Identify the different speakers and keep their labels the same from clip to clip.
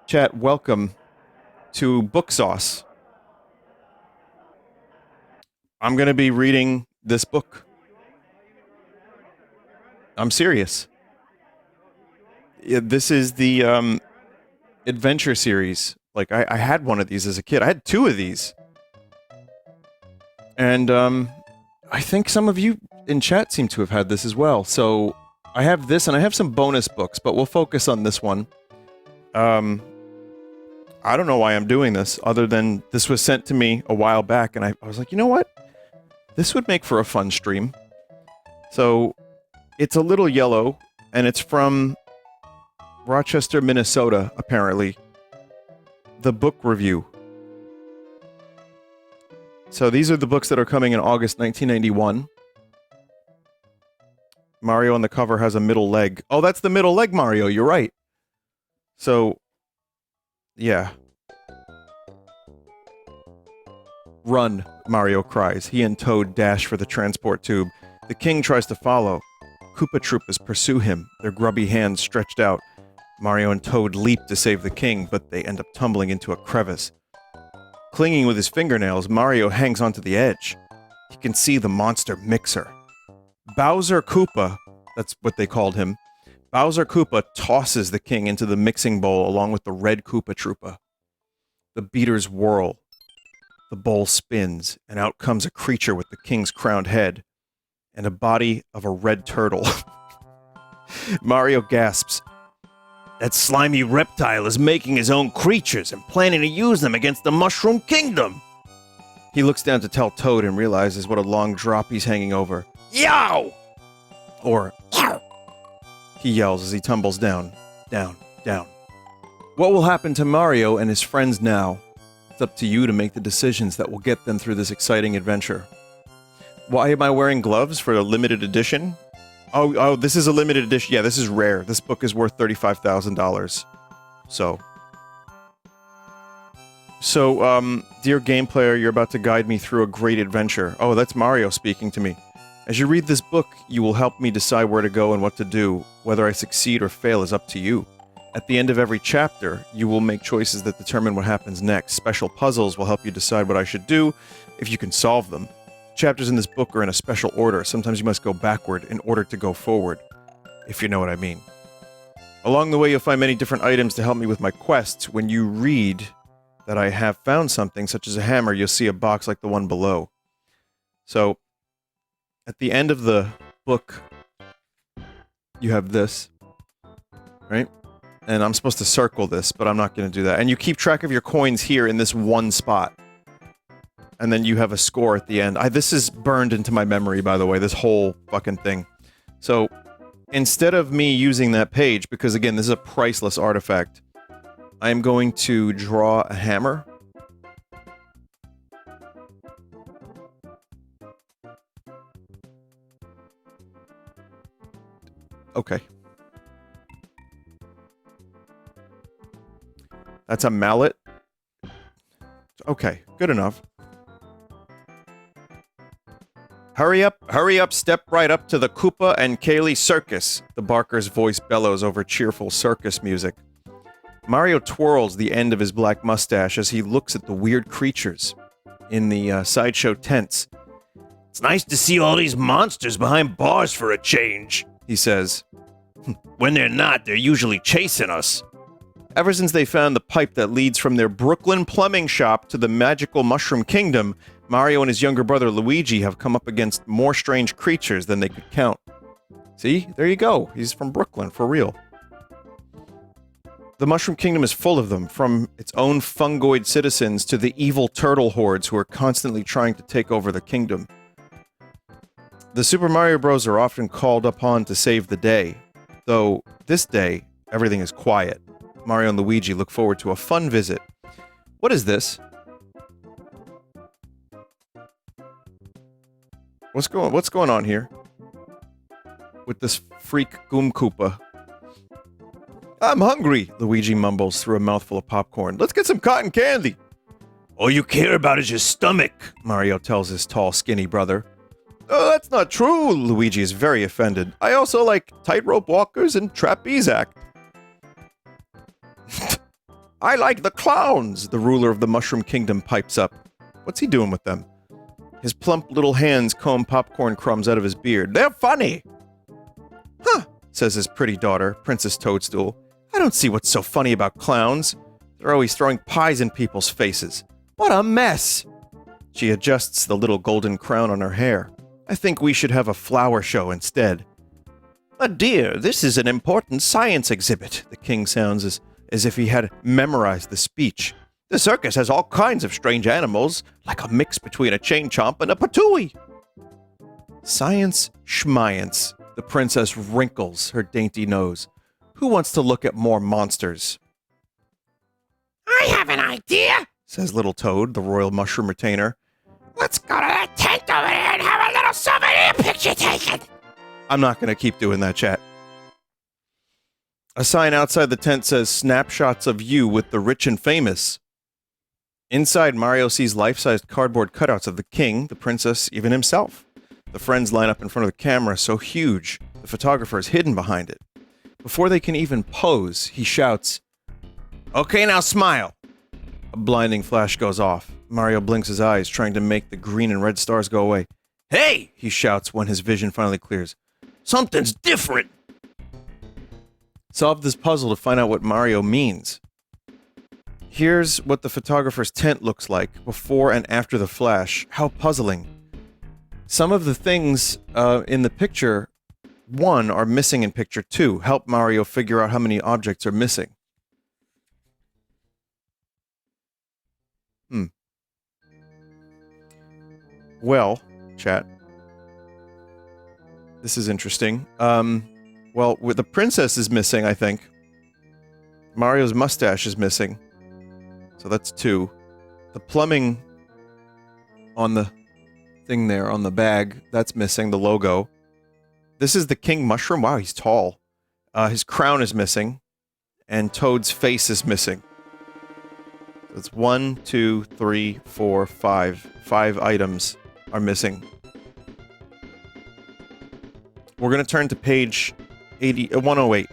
Speaker 1: Chat, welcome to Vinesauce. I'm going to be reading this book. I'm serious. This is the adventure series. Like, I had one of these as a kid. I had two of these. And I think some of you in chat seem to have had this as well. So I have this, and I have some bonus books, but we'll focus on this one. I don't know why I'm doing this, other than this was sent to me a while back, and I was like, you know what? This would make for a fun stream. So, it's a little yellow, and it's from Rochester, Minnesota, apparently. The book review. So these are the books that are coming in August 1991. Mario on the cover has a middle leg. Oh, that's the middle leg Mario, you're right. So, yeah. Run, Mario cries. He and Toad dash for the transport tube. The king tries to follow. Koopa Troopas pursue him, their grubby hands stretched out. Mario and Toad leap to save the king, but they end up tumbling into a crevice. Clinging with his fingernails, Mario hangs onto the edge. He can see the monster Mixer. Bowser Koopa, that's what they called him. Bowser Koopa tosses the king into the mixing bowl along with the red Koopa Troopa. The beaters whirl. The bowl spins, and out comes a creature with the king's crowned head and a body of a red turtle. Mario gasps. That slimy reptile is making his own creatures and planning to use them against the Mushroom Kingdom. He looks down to tell Toad and realizes what a long drop he's hanging over. Yow! Or, yow! He yells as he tumbles down, down, down. What will happen to Mario and his friends now? It's up to you to make the decisions that will get them through this exciting adventure. Why am I wearing gloves for a limited edition? Oh, this is a limited edition. Yeah, this is rare. This book is worth $35,000. So, dear game player, you're about to guide me through a great adventure. Oh, that's Mario speaking to me. As you read this book, you will help me decide where to go and what to do. Whether I succeed or fail is up to you. At the end of every chapter, you will make choices that determine what happens next. Special puzzles will help you decide what I should do, if you can solve them. Chapters in this book are in a special order. Sometimes you must go backward in order to go forward, if you know what I mean. Along the way, you'll find many different items to help me with my quests. When you read that I have found something, such as a hammer, you'll see a box like the one below. So, at the end of the book, you have this, right? And I'm supposed to circle this, but I'm not going to do that. And you keep track of your coins here in this one spot. And then you have a score at the end. This is burned into my memory, by the way, this whole fucking thing. So, instead of me using that page, because again, this is a priceless artifact, I'm going to draw a hammer. Okay. That's a mallet. Okay, good enough. Hurry up, step right up to the Koopa and Kaylee Circus. The barker's voice bellows over cheerful circus music. Mario twirls the end of his black mustache as he looks at the weird creatures in the sideshow tents. It's nice to see all these monsters behind bars for a change, he says. When they're not, they're usually chasing us. Ever since they found the pipe that leads from their Brooklyn plumbing shop to the magical Mushroom Kingdom, Mario and his younger brother Luigi have come up against more strange creatures than they could count. See? There you go. He's from Brooklyn, for real. The Mushroom Kingdom is full of them, from its own fungoid citizens to the evil turtle hordes who are constantly trying to take over the kingdom. The Super Mario Bros. Are often called upon to save the day, though this day, everything is quiet. Mario and Luigi look forward to a fun visit. What is this? What's going on here? With this freak Goom Koopa. I'm hungry, Luigi mumbles through a mouthful of popcorn. Let's get some cotton candy. All you care about is your stomach, Mario tells his tall, skinny brother. Oh, that's not true, Luigi is very offended. I also like tightrope walkers and trapeze act. I like the clowns, the ruler of the Mushroom Kingdom pipes up. What's he doing with them? His plump little hands comb popcorn crumbs out of his beard. They're funny! Huh, says his pretty daughter, Princess Toadstool. I don't see what's so funny about clowns. They're always throwing pies in people's faces. What a mess! She adjusts the little golden crown on her hair. I think we should have a flower show instead. But dear, this is an important science exhibit, the king sounds as if he had memorized the speech. The circus has all kinds of strange animals, like a mix between a chain chomp and a patooey. Science schmience. The princess wrinkles her dainty nose. Who wants to look at more monsters?
Speaker 2: I have an idea,
Speaker 1: says Little Toad, the royal mushroom retainer.
Speaker 2: Let's go to that tent over there and have a little souvenir picture taken.
Speaker 1: I'm not going to keep doing that, chat. A sign outside the tent says, snapshots of you with the rich and famous. Inside, Mario sees life-sized cardboard cutouts of the king, the princess, even himself. The friends line up in front of the camera, so huge, the photographer is hidden behind it. Before they can even pose, he shouts, Okay, now smile! A blinding flash goes off. Mario blinks his eyes, trying to make the green and red stars go away. Hey! He shouts when his vision finally clears. Something's different! Solve this puzzle to find out what Mario means. Here's what the photographer's tent looks like, before and after the flash. How puzzling. Some of the things in the picture 1 are missing in picture 2. Help Mario figure out how many objects are missing. Well, chat. This is interesting. Well, the princess is missing, I think. Mario's mustache is missing. So that's 2. The plumbing on the thing there, on the bag, that's missing, the logo. This is the king mushroom. Wow, he's tall. His crown is missing. And Toad's face is missing. That's 1, 2, 3, 4, 5. 5 items are missing. We're going to turn to page 108.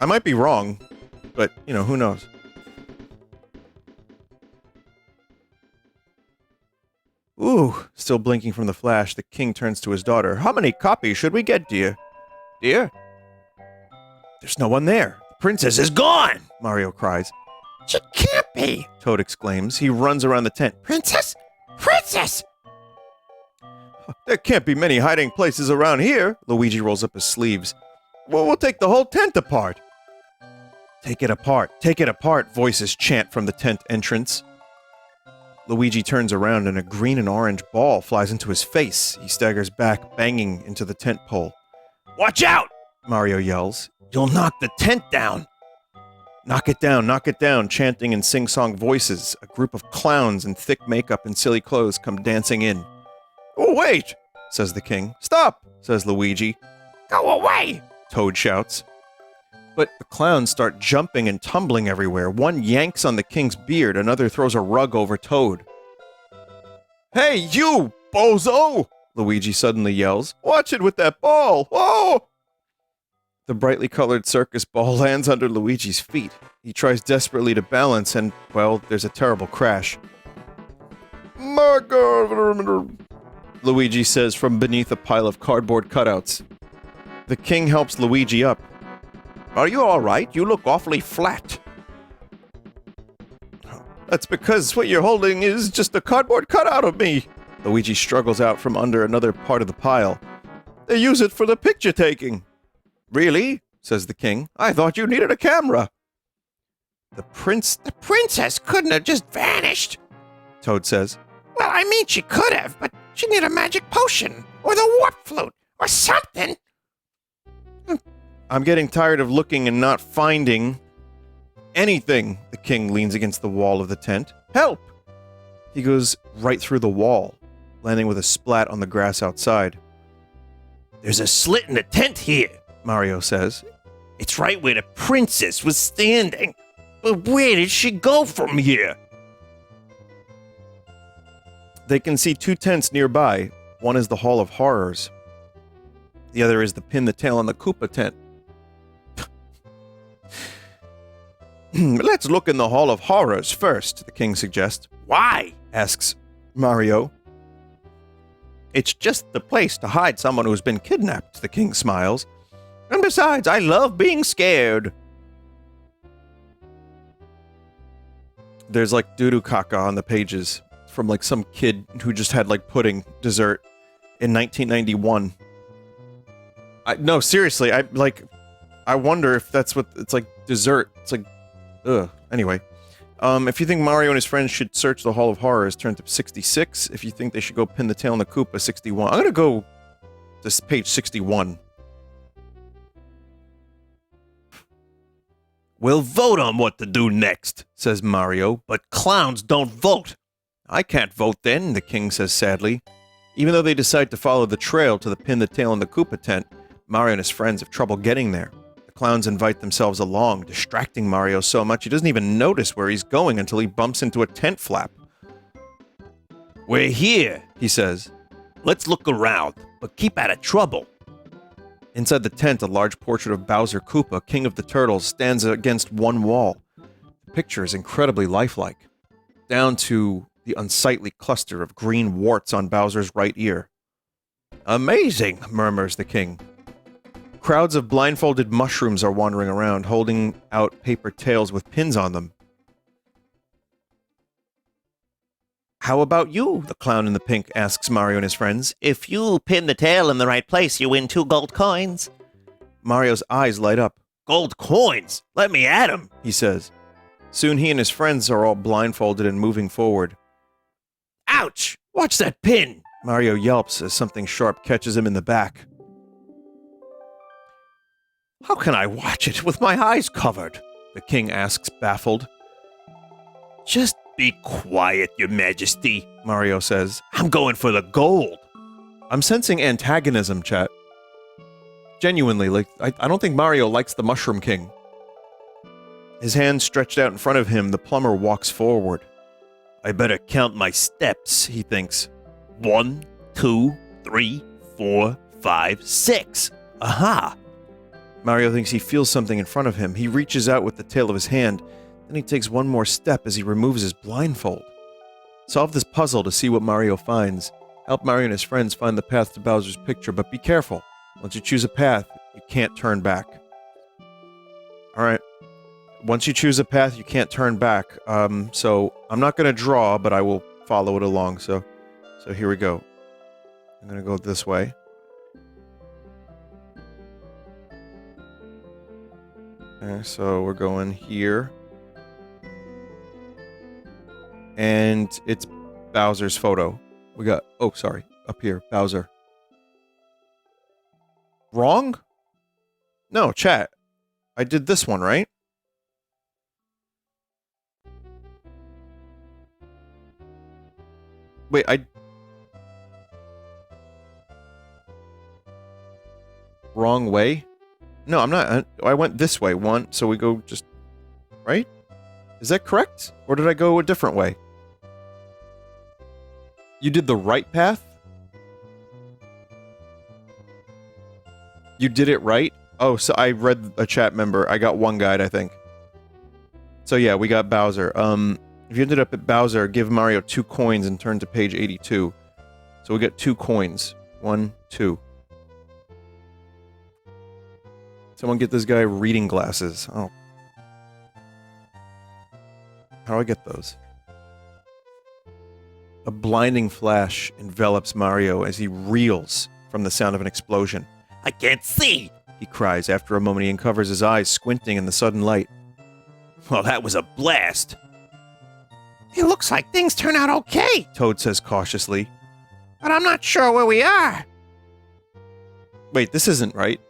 Speaker 1: I might be wrong, but, you know, who knows? Ooh, still blinking from the flash, the king turns to his daughter. How many copies should we get, dear? Dear? There's no one there. The princess is gone, Mario cries.
Speaker 2: She can't be,
Speaker 1: Toad exclaims. He runs around the tent.
Speaker 2: Princess! Princess!
Speaker 1: There can't be many hiding places around here. Luigi rolls up his sleeves. Well, we'll take the whole tent apart. Take it apart, voices chant from the tent entrance. Luigi turns around and a green and orange ball flies into his face. He staggers back, banging into the tent pole. Watch out! Mario yells. You'll knock the tent down. Knock it down, chanting in sing-song voices. A group of clowns in thick makeup and silly clothes come dancing in. Oh, wait, says the king. Stop, says Luigi.
Speaker 2: Go away,
Speaker 1: Toad shouts. But the clowns start jumping and tumbling everywhere. One yanks on the king's beard, another throws a rug over Toad. Hey, you, bozo! Luigi suddenly yells. Watch it with that ball! Whoa! The brightly colored circus ball lands under Luigi's feet. He tries desperately to balance and, well, there's a terrible crash. My God! Luigi says from beneath a pile of cardboard cutouts. The king helps Luigi up. Are you all right? You look awfully flat. That's because what you're holding is just a cardboard cutout of me. Luigi struggles out from under another part of the pile. They use it for the picture taking. Really? Says the king. I thought you needed a camera. The princess couldn't have just vanished, Toad says.
Speaker 2: Well, I mean she could have, but she needed a magic potion, or the warp flute, or something.
Speaker 1: I'm getting tired of looking and not finding anything. The king leans against the wall of the tent. Help! He goes right through the wall, landing with a splat on the grass outside. There's a slit in the tent here, Mario says. It's right where the princess was standing. But where did she go from here? They can see 2 tents nearby. One is the Hall of Horrors. The other is the Pin the Tail on the Koopa tent. Let's look in the Hall of Horrors first, the king suggests. Why? Asks Mario. It's just the place to hide someone who's been kidnapped, the king smiles. And besides, I love being scared. There's like doo-doo caca on the pages from like some kid who just had like pudding dessert in 1991. No, seriously, I wonder if that's what it's like. Dessert. It's like, ugh. Anyway, if you think Mario and his friends should search the Hall of Horrors, turn to 66. If you think they should go pin the tail on the Koopa, 61. I'm gonna go to page 61. We'll vote on what to do next, says Mario, but clowns don't vote. I can't vote then, the king says sadly. Even though they decide to follow the trail to the pin the tail on the Koopa tent, Mario and his friends have trouble getting there. The clowns invite themselves along, distracting Mario so much he doesn't even notice where he's going until he bumps into a tent flap. We're here, he says. Let's look around, but keep out of trouble. Inside the tent, a large portrait of Bowser Koopa, king of the turtles, stands against one wall. The picture is incredibly lifelike, down to the unsightly cluster of green warts on Bowser's right ear. Amazing, murmurs the king. Crowds of blindfolded mushrooms are wandering around, holding out paper tails with pins on them. How about you? The clown in the pink asks Mario and his friends. If you pin the tail in the right place, you win 2 gold coins. Mario's eyes light up. Gold coins? Let me at 'em, he says. Soon he and his friends are all blindfolded and moving forward. Ouch! Watch that pin! Mario yelps as something sharp catches him in the back. How can I watch it with my eyes covered? The king asks, baffled. Just be quiet, your majesty, Mario says. I'm going for the gold. I'm sensing antagonism, chat. Genuinely, like, I don't think Mario likes the Mushroom King. His hand stretched out in front of him, the plumber walks forward. I better count my steps, he thinks. 1, 2, 3, 4, 5, 6. Aha! Mario thinks he feels something in front of him. He reaches out with the tail of his hand. Then he takes one more step as he removes his blindfold. Solve this puzzle to see what Mario finds. Help Mario and his friends find the path to Bowser's picture, but be careful. Once you choose a path, you can't turn back. Alright. Once you choose a path, you can't turn back. So I'm not going to draw, but I will follow it along. So here we go. I'm going to go this way. Okay, so we're going here. And it's Bowser's photo. We got, oh, sorry, up here, Bowser. Wrong? No, chat. I did this one, right? Wait, wrong way? No, I'm not. I went this way. So we go just... Right? Is that correct? Or did I go a different way? You did the right path? You did it right? Oh, so I read a chat member. I got one guide, I think. So yeah, we got Bowser. If you ended up at Bowser, give Mario 2 coins and turn to page 82. So we get 2 coins. 1, 2. Someone get this guy reading glasses. Oh. How do I get those? A blinding flash envelops Mario as he reels from the sound of an explosion. I can't see! He cries. After a moment, he uncovers his eyes, squinting in the sudden light. Well, that was a blast!
Speaker 2: It looks like things turn out okay,
Speaker 1: Toad says cautiously.
Speaker 2: but I'm not sure where we are.
Speaker 1: Wait, this isn't right.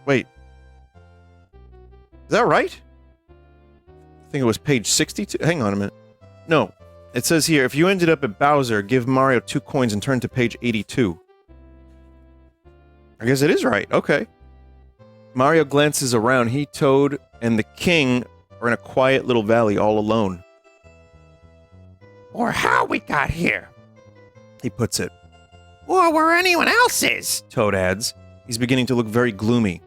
Speaker 1: Wait. Is that right? I think it was page 62. Hang on a minute. No. It says here, if you ended up at Bowser, give Mario 2 coins and turn to page 82. I guess it is right. Okay. Mario glances around. He, Toad, and the king are in a quiet little valley all alone.
Speaker 2: Or how we got here.
Speaker 1: He puts it.
Speaker 2: Or where anyone else is.
Speaker 1: Toad adds. He's beginning to look very gloomy.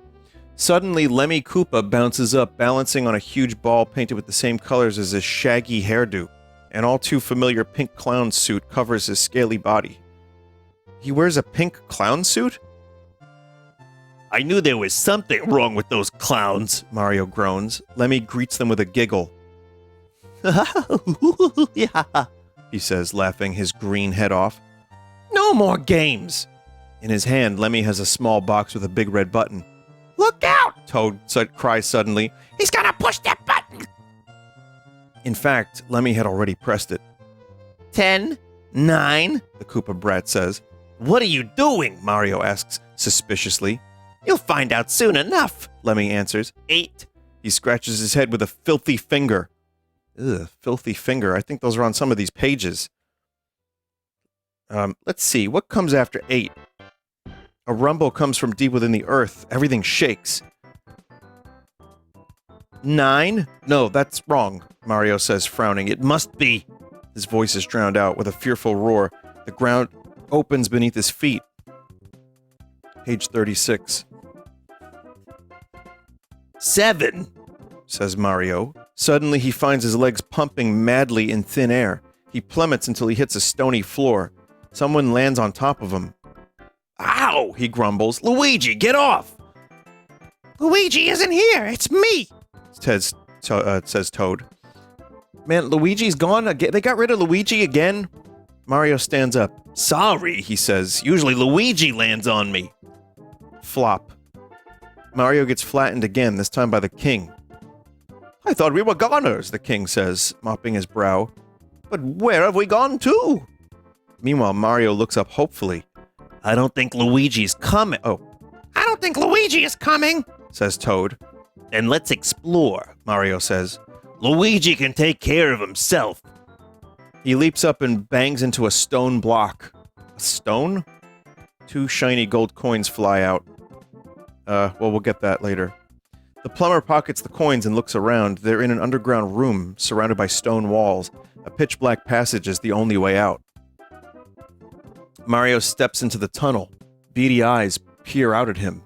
Speaker 1: Suddenly, Lemmy Koopa bounces up, balancing on a huge ball painted with the same colors as his shaggy hairdo. An all-too-familiar pink clown suit covers his scaly body. He wears a pink clown suit?
Speaker 3: I knew there was something wrong with those clowns,
Speaker 1: Mario groans. Lemmy greets them with a giggle.
Speaker 3: Yeah.
Speaker 1: He says, laughing his green head off. No more games! In his hand, Lemmy has a small box with a big red button.
Speaker 2: Look out!
Speaker 1: Toad cries suddenly.
Speaker 2: He's gonna push that button!
Speaker 1: In fact, Lemmy had already pressed it.
Speaker 3: 10, 9.
Speaker 1: The Koopa brat says.
Speaker 3: What are you doing?
Speaker 1: Mario asks suspiciously.
Speaker 3: You'll find out soon enough.
Speaker 1: Lemmy answers.
Speaker 3: 8.
Speaker 1: He scratches his head with a filthy finger. Ugh, filthy finger. I think those are on some of these pages. Let's see. What comes after 8? A rumble comes from deep within the earth. Everything shakes. 9? No, that's wrong, Mario says, frowning. It must be. His voice is drowned out with a fearful roar. The ground opens beneath his feet. Page 36.
Speaker 3: 7,
Speaker 1: says Mario. Suddenly he finds his legs pumping madly in thin air. He plummets until he hits a stony floor. Someone lands on top of him.
Speaker 3: Ow!
Speaker 1: He grumbles. Luigi, get off!
Speaker 2: Luigi isn't here, it's me!
Speaker 1: Says Toad. Man, Luigi's gone again. They got rid of Luigi again? Mario stands up.
Speaker 3: Sorry, he says. Usually Luigi lands on me.
Speaker 1: Flop. Mario gets flattened again, this time by the king. I thought we were goners, the king says, mopping his brow. But where have we gone to? Meanwhile, Mario looks up hopefully.
Speaker 3: I don't think Luigi's coming.
Speaker 1: Oh,
Speaker 2: I don't think Luigi is coming,
Speaker 1: says Toad.
Speaker 3: Then let's explore,
Speaker 1: Mario says.
Speaker 3: Luigi can take care of himself.
Speaker 1: He leaps up and bangs into a stone block. A stone? 2 shiny gold coins fly out. Well, we'll get that later. The plumber pockets the coins and looks around. They're in an underground room, surrounded by stone walls. A pitch-black passage is the only way out. Mario steps into the tunnel. Beady eyes peer out at him.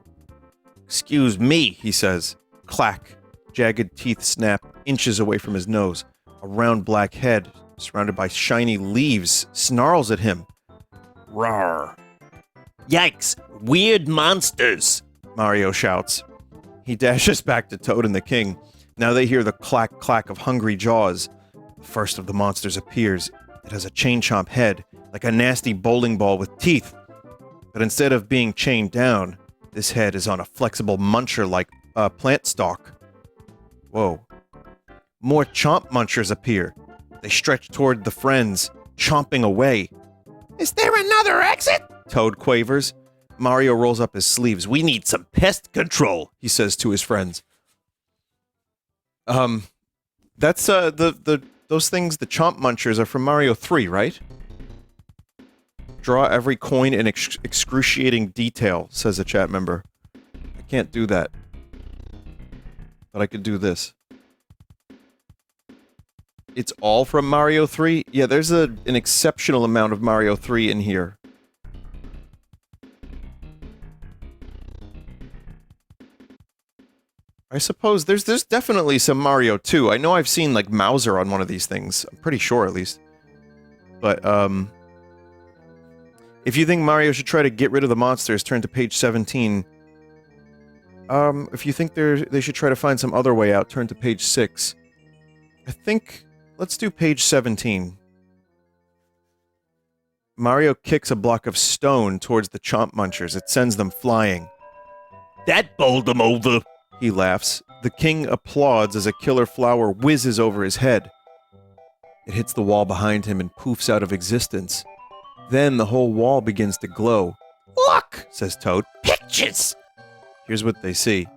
Speaker 1: Excuse me, he says. Clack. Jagged teeth snap inches away from his nose. A round black head, surrounded by shiny leaves, snarls at him. Rawr.
Speaker 3: Yikes! Weird monsters!
Speaker 1: Mario shouts. He dashes back to Toad and the king. Now they hear the clack-clack of hungry jaws. The first of the monsters appears. It has a chain-chomp head, like a nasty bowling ball with teeth. But instead of being chained down, this head is on a flexible muncher like a plant stalk. Whoa. More chomp munchers appear. They stretch toward the friends, chomping away.
Speaker 2: Is there another exit?
Speaker 1: Toad quavers. Mario rolls up his sleeves.
Speaker 3: We need some pest control,
Speaker 1: He says to his friends. That's those things, the chomp munchers, are from Mario 3, right? Draw every coin in excruciating detail, says a chat member. I can't do that. But I could do this. It's all from Mario 3? Yeah, there's an exceptional amount of Mario 3 in here. I suppose there's definitely some Mario 2. I know I've seen, like, Mauser on one of these things. I'm pretty sure, at least. But, if you think Mario should try to get rid of the monsters, turn to page 17. If you think they should try to find some other way out, turn to page 6. I think... Let's do page 17. Mario kicks a block of stone towards the chomp munchers. It sends them flying.
Speaker 3: That bowled them over.
Speaker 1: He laughs. The king applauds as a killer flower whizzes over his head. It hits the wall behind him and poofs out of existence. Then the whole wall begins to glow.
Speaker 2: Look,
Speaker 1: Says Toad.
Speaker 2: pictures!
Speaker 1: Here's what they see.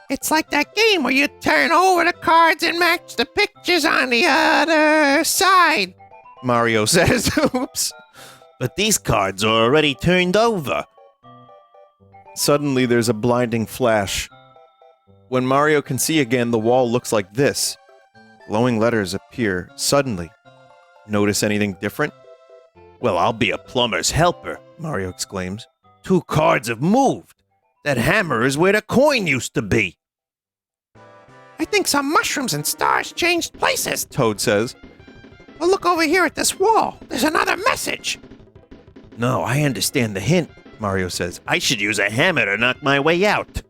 Speaker 2: It's like that game where you turn over the cards and match the pictures on the other side.
Speaker 1: Mario says. Oops.
Speaker 3: But these cards are already turned over.
Speaker 1: Suddenly there's a blinding flash. When Mario can see again, the wall looks like this. Glowing letters appear suddenly. Notice anything different?
Speaker 3: Well, I'll be a plumber's helper,
Speaker 1: Mario exclaims.
Speaker 3: 2 cards have moved. That hammer is where the coin used to be.
Speaker 2: I think some mushrooms and stars changed places.
Speaker 1: Toad says.
Speaker 2: Well, look over here at this wall. There's another message.
Speaker 3: No, I understand the hint, Mario says. I should use a hammer to knock my way out.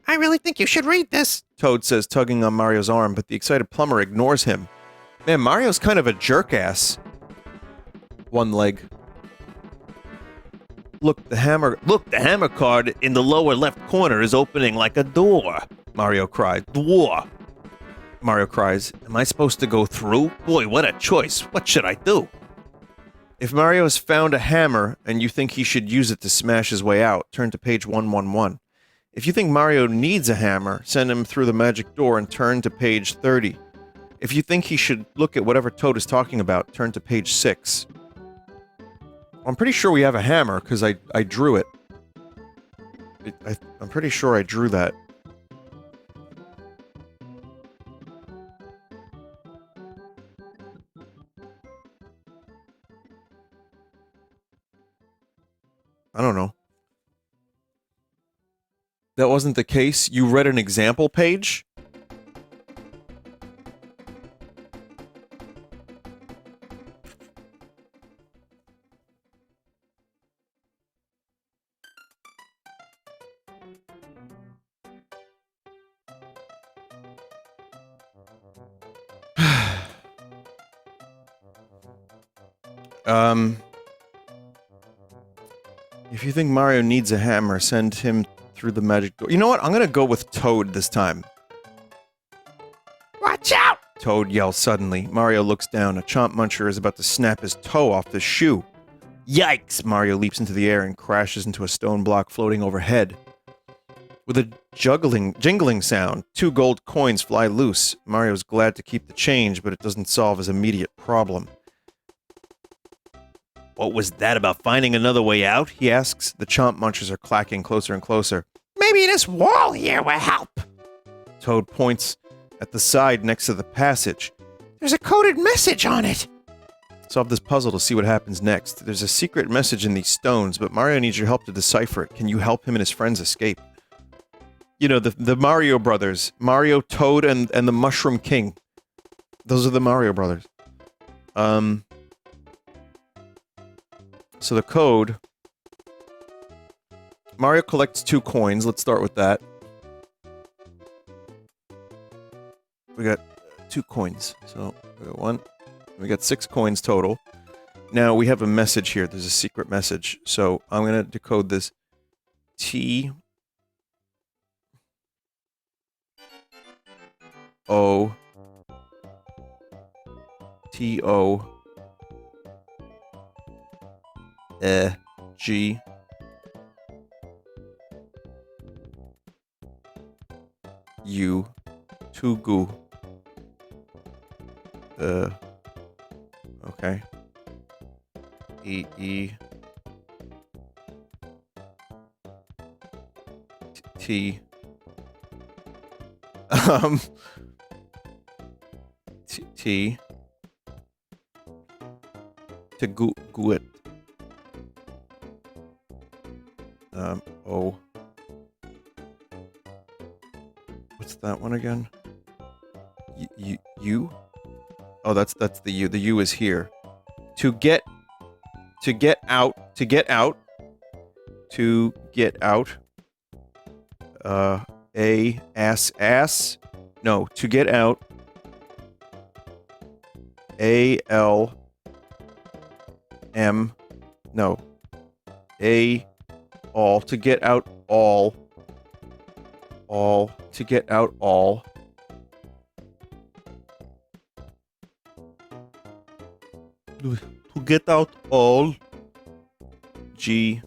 Speaker 2: I really think you should read this.
Speaker 1: Toad says, tugging on Mario's arm, but the excited plumber ignores him. Man, Mario's kind of a jerk-ass. One leg. Look, the hammer card in the lower left corner is opening like a door, Mario cried. Door! Mario cries. Am I supposed to go through? Boy, what a choice. What should I do? If Mario has found a hammer and you think he should use it to smash his way out, turn to page 111. If you think Mario needs a hammer, send him through the magic door and turn to page 30. If you think he should look at whatever Toad is talking about, turn to page 6. I'm pretty sure we have a hammer, because I drew it. I'm pretty sure I drew that. I don't know. That wasn't the case? You read an example page? If you think Mario needs a hammer, send him through the magic door. You know what? I'm gonna go with Toad this time.
Speaker 2: Watch out!
Speaker 1: Toad yells suddenly. Mario looks down. A chomp muncher is about to snap his toe off the shoe. Yikes! Mario leaps into the air and crashes into a stone block floating overhead. With a jingling sound, 2 gold coins fly loose. Mario's glad to keep the change, but it doesn't solve his immediate problem.
Speaker 3: What was that about finding another way out?
Speaker 1: He asks. The chomp munchers are clacking closer and closer.
Speaker 2: Maybe this wall here will help.
Speaker 1: Toad points at the side next to the passage.
Speaker 2: There's a coded message on it.
Speaker 1: Solve this puzzle to see what happens next. There's a secret message in these stones, but Mario needs your help to decipher it. Can you help him and his friends escape? You know, the Mario brothers. Mario, Toad, and the Mushroom King. Those are the Mario brothers. So the code... Mario collects 2 coins. Let's start with that. We got 2 coins. So, we got 1. We got 6 coins total. Now, we have a message here. There's a secret message. So, I'm going to decode this. T... O... T-O... G... U... Tugu... Okay. E... T... T... To go it. O. What's that one again? U? Oh, that's the U. The U is here. To get out. Ass. No, to get out. A-L... M. No. All. To get out all. All. To get out all. To get out all. G.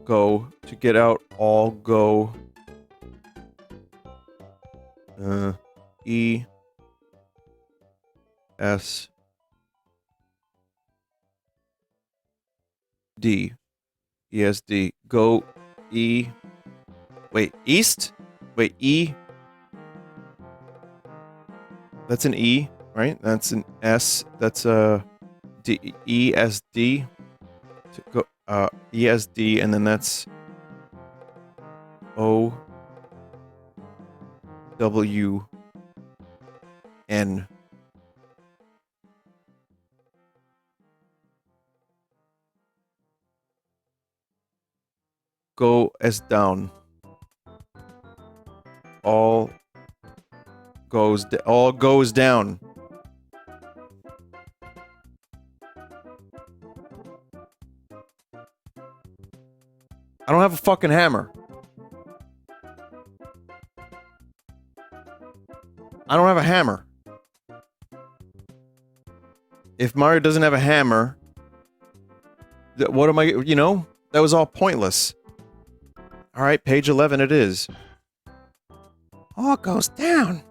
Speaker 1: Go. To get out all. Go. E. S. D. ESD. Go. E. Wait, east? Wait, E. That's an E, right? That's an S. That's a D. ESD. To go, ESD, and then that's O-W-N. Go as down. All goes down. I don't have a fucking hammer. I don't have a hammer. If Mario doesn't have a hammer, what am I, that was all pointless. All right, page 11 it is.
Speaker 2: All goes down.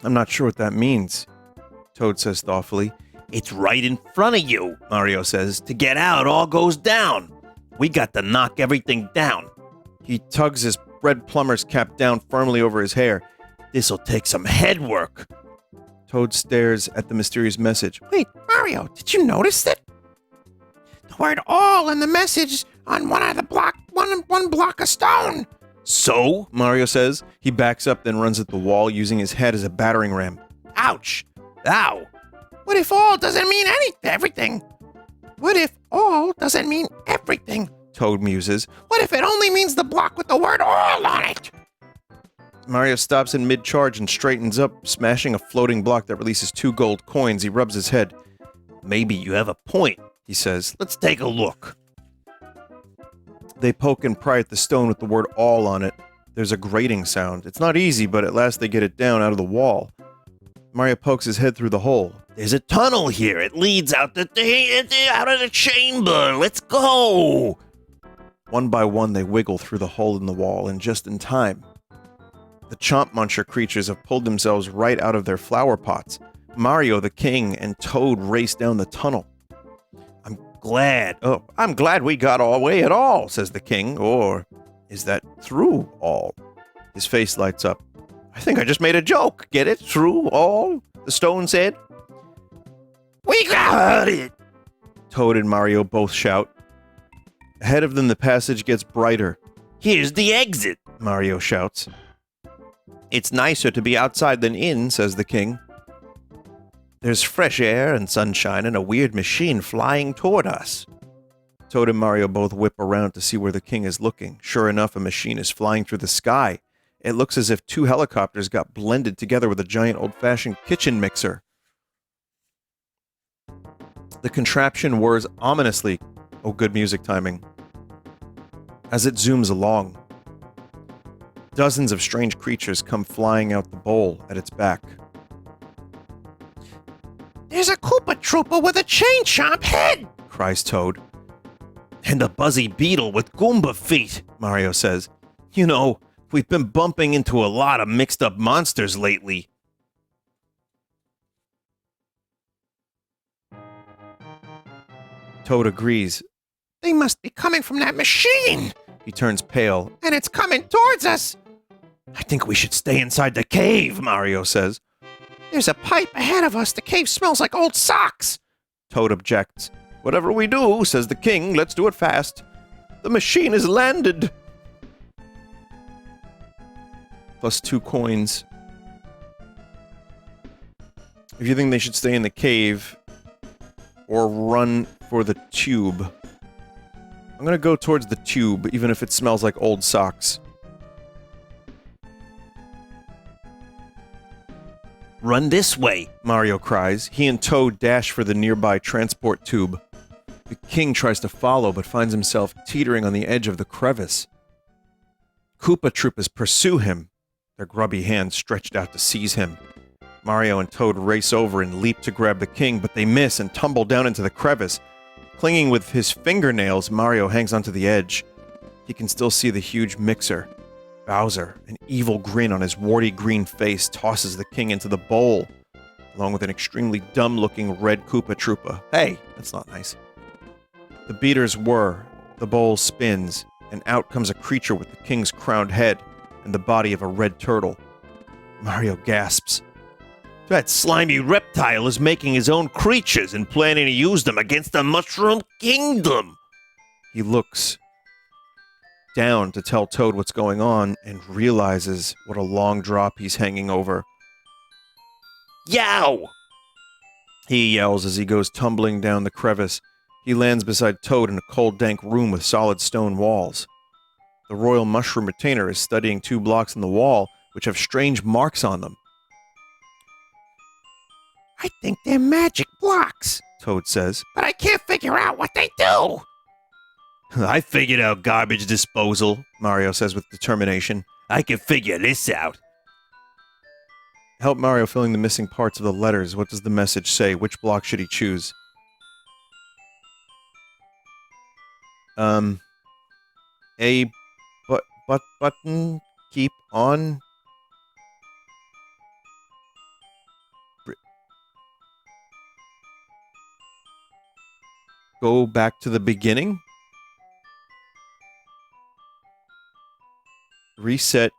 Speaker 1: I'm not sure what that means, Toad says thoughtfully.
Speaker 3: It's right in front of you, Mario says. To get out, all goes down. We got to knock everything down.
Speaker 1: He tugs his red plumber's cap down firmly over his hair.
Speaker 3: This'll take some head work.
Speaker 1: Toad stares at the mysterious message.
Speaker 2: Wait, Mario, did you notice that? The word all in the message on one block of stone.
Speaker 3: So?
Speaker 1: Mario says. He backs up, then runs at the wall, using his head as a battering ram.
Speaker 3: Ouch! Ow!
Speaker 2: What if all doesn't mean everything? What if all doesn't mean everything?
Speaker 1: Toad muses.
Speaker 2: What if it only means the block with the word all on it?
Speaker 1: Mario stops in mid-charge and straightens up, smashing a floating block that releases 2 gold coins. He rubs his head.
Speaker 3: Maybe you have a point,
Speaker 1: he says.
Speaker 3: Let's take a look.
Speaker 1: They poke and pry at the stone with the word all on it. There's a grating sound. It's not easy, but at last they get it down out of the wall. Mario pokes his head through the hole.
Speaker 3: There's a tunnel here. It leads out of the chamber. Let's go.
Speaker 1: One by one, they wiggle through the hole in the wall, and just in time. The Chomp Muncher creatures have pulled themselves right out of their flower pots. Mario, the king, and Toad race down the tunnel. I'm glad we got our way at all, says the king. Or is that through all? His face lights up. I think I just made a joke. Get it? Through all? The stone said.
Speaker 2: We got it!
Speaker 1: Toad and Mario both shout. Ahead of them, the passage gets brighter.
Speaker 3: Here's the exit,
Speaker 1: Mario shouts. It's nicer to be outside than in, says the king. There's fresh air and sunshine and a weird machine flying toward us. Toad and Mario both whip around to see where the king is looking. Sure enough, a machine is flying through the sky. It looks as if 2 helicopters got blended together with a giant old-fashioned kitchen mixer. The contraption whirs ominously. Oh, good music timing. As it zooms along. Dozens of strange creatures come flying out the bowl at its back.
Speaker 2: There's a Koopa Troopa with a chain chomp head,
Speaker 1: cries Toad.
Speaker 3: And a buzzy beetle with Goomba feet,
Speaker 1: Mario says.
Speaker 3: We've been bumping into a lot of mixed-up monsters lately.
Speaker 1: Toad agrees.
Speaker 2: They must be coming from that machine.
Speaker 1: He turns pale.
Speaker 2: And it's coming towards us.
Speaker 3: I think we should stay inside the cave,
Speaker 1: Mario says.
Speaker 2: There's a pipe ahead of us. The cave smells like old socks.
Speaker 1: Toad objects. Whatever we do, says the king, let's do it fast. The machine has landed. Plus 2 coins. If you think they should stay in the cave or run for the tube. I'm gonna go towards the tube, even if it smells like old socks.
Speaker 3: Run this way,
Speaker 1: Mario cries. He and Toad dash for the nearby transport tube. The king tries to follow, but finds himself teetering on the edge of the crevice. Koopa Troopas pursue him, their grubby hands stretched out to seize him. Mario and Toad race over and leap to grab the king, but they miss and tumble down into the crevice. Clinging with his fingernails, Mario hangs onto the edge. He can still see the huge mixer. Bowser, an evil grin on his warty green face, tosses the king into the bowl, along with an extremely dumb-looking red Koopa Troopa. Hey, that's not nice. The beaters whir, the bowl spins, and out comes a creature with the king's crowned head and the body of a red turtle. Mario gasps.
Speaker 3: That slimy reptile is making his own creatures and planning to use them against the Mushroom Kingdom.
Speaker 1: He looks. down to tell Toad what's going on and realizes what a long drop he's hanging over.
Speaker 3: Yow!
Speaker 1: He yells as he goes tumbling down the crevice. He lands beside Toad in a cold, dank room with solid stone walls. The royal mushroom retainer is studying 2 blocks in the wall, which have strange marks on them.
Speaker 2: I think they're magic blocks,
Speaker 1: Toad says.
Speaker 2: but I can't figure out what they do.
Speaker 3: I figured out garbage disposal,
Speaker 1: Mario says with determination.
Speaker 3: I can figure this out.
Speaker 1: Help Mario filling the missing parts of the letters. What does the message say? Which block should he choose? A button, keep on. Go back to the beginning. Reset.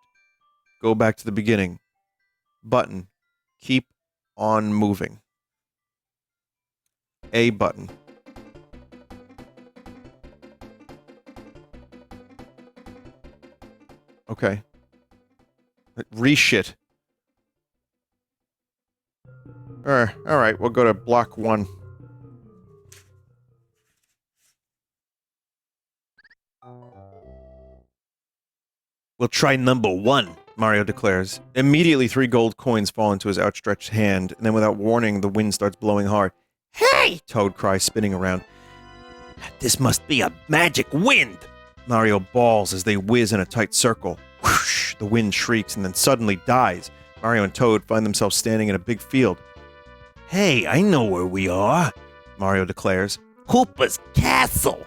Speaker 1: Go back to the beginning. Button. Keep on moving. A button. Okay. Reshit. Alright, we'll go to block 1.
Speaker 3: We'll try number 1.
Speaker 1: Mario declares. Immediately 3 gold coins fall into his outstretched hand, and then without warning, the wind starts blowing hard.
Speaker 2: Hey!
Speaker 1: Toad cries, spinning around.
Speaker 3: This must be a magic wind.
Speaker 1: Mario bawls as they whiz in a tight circle. Whoosh! The wind shrieks and then suddenly dies. Mario and Toad find themselves standing in a big field.
Speaker 3: Hey, I know where we are.
Speaker 1: Mario declares.
Speaker 3: Koopa's castle.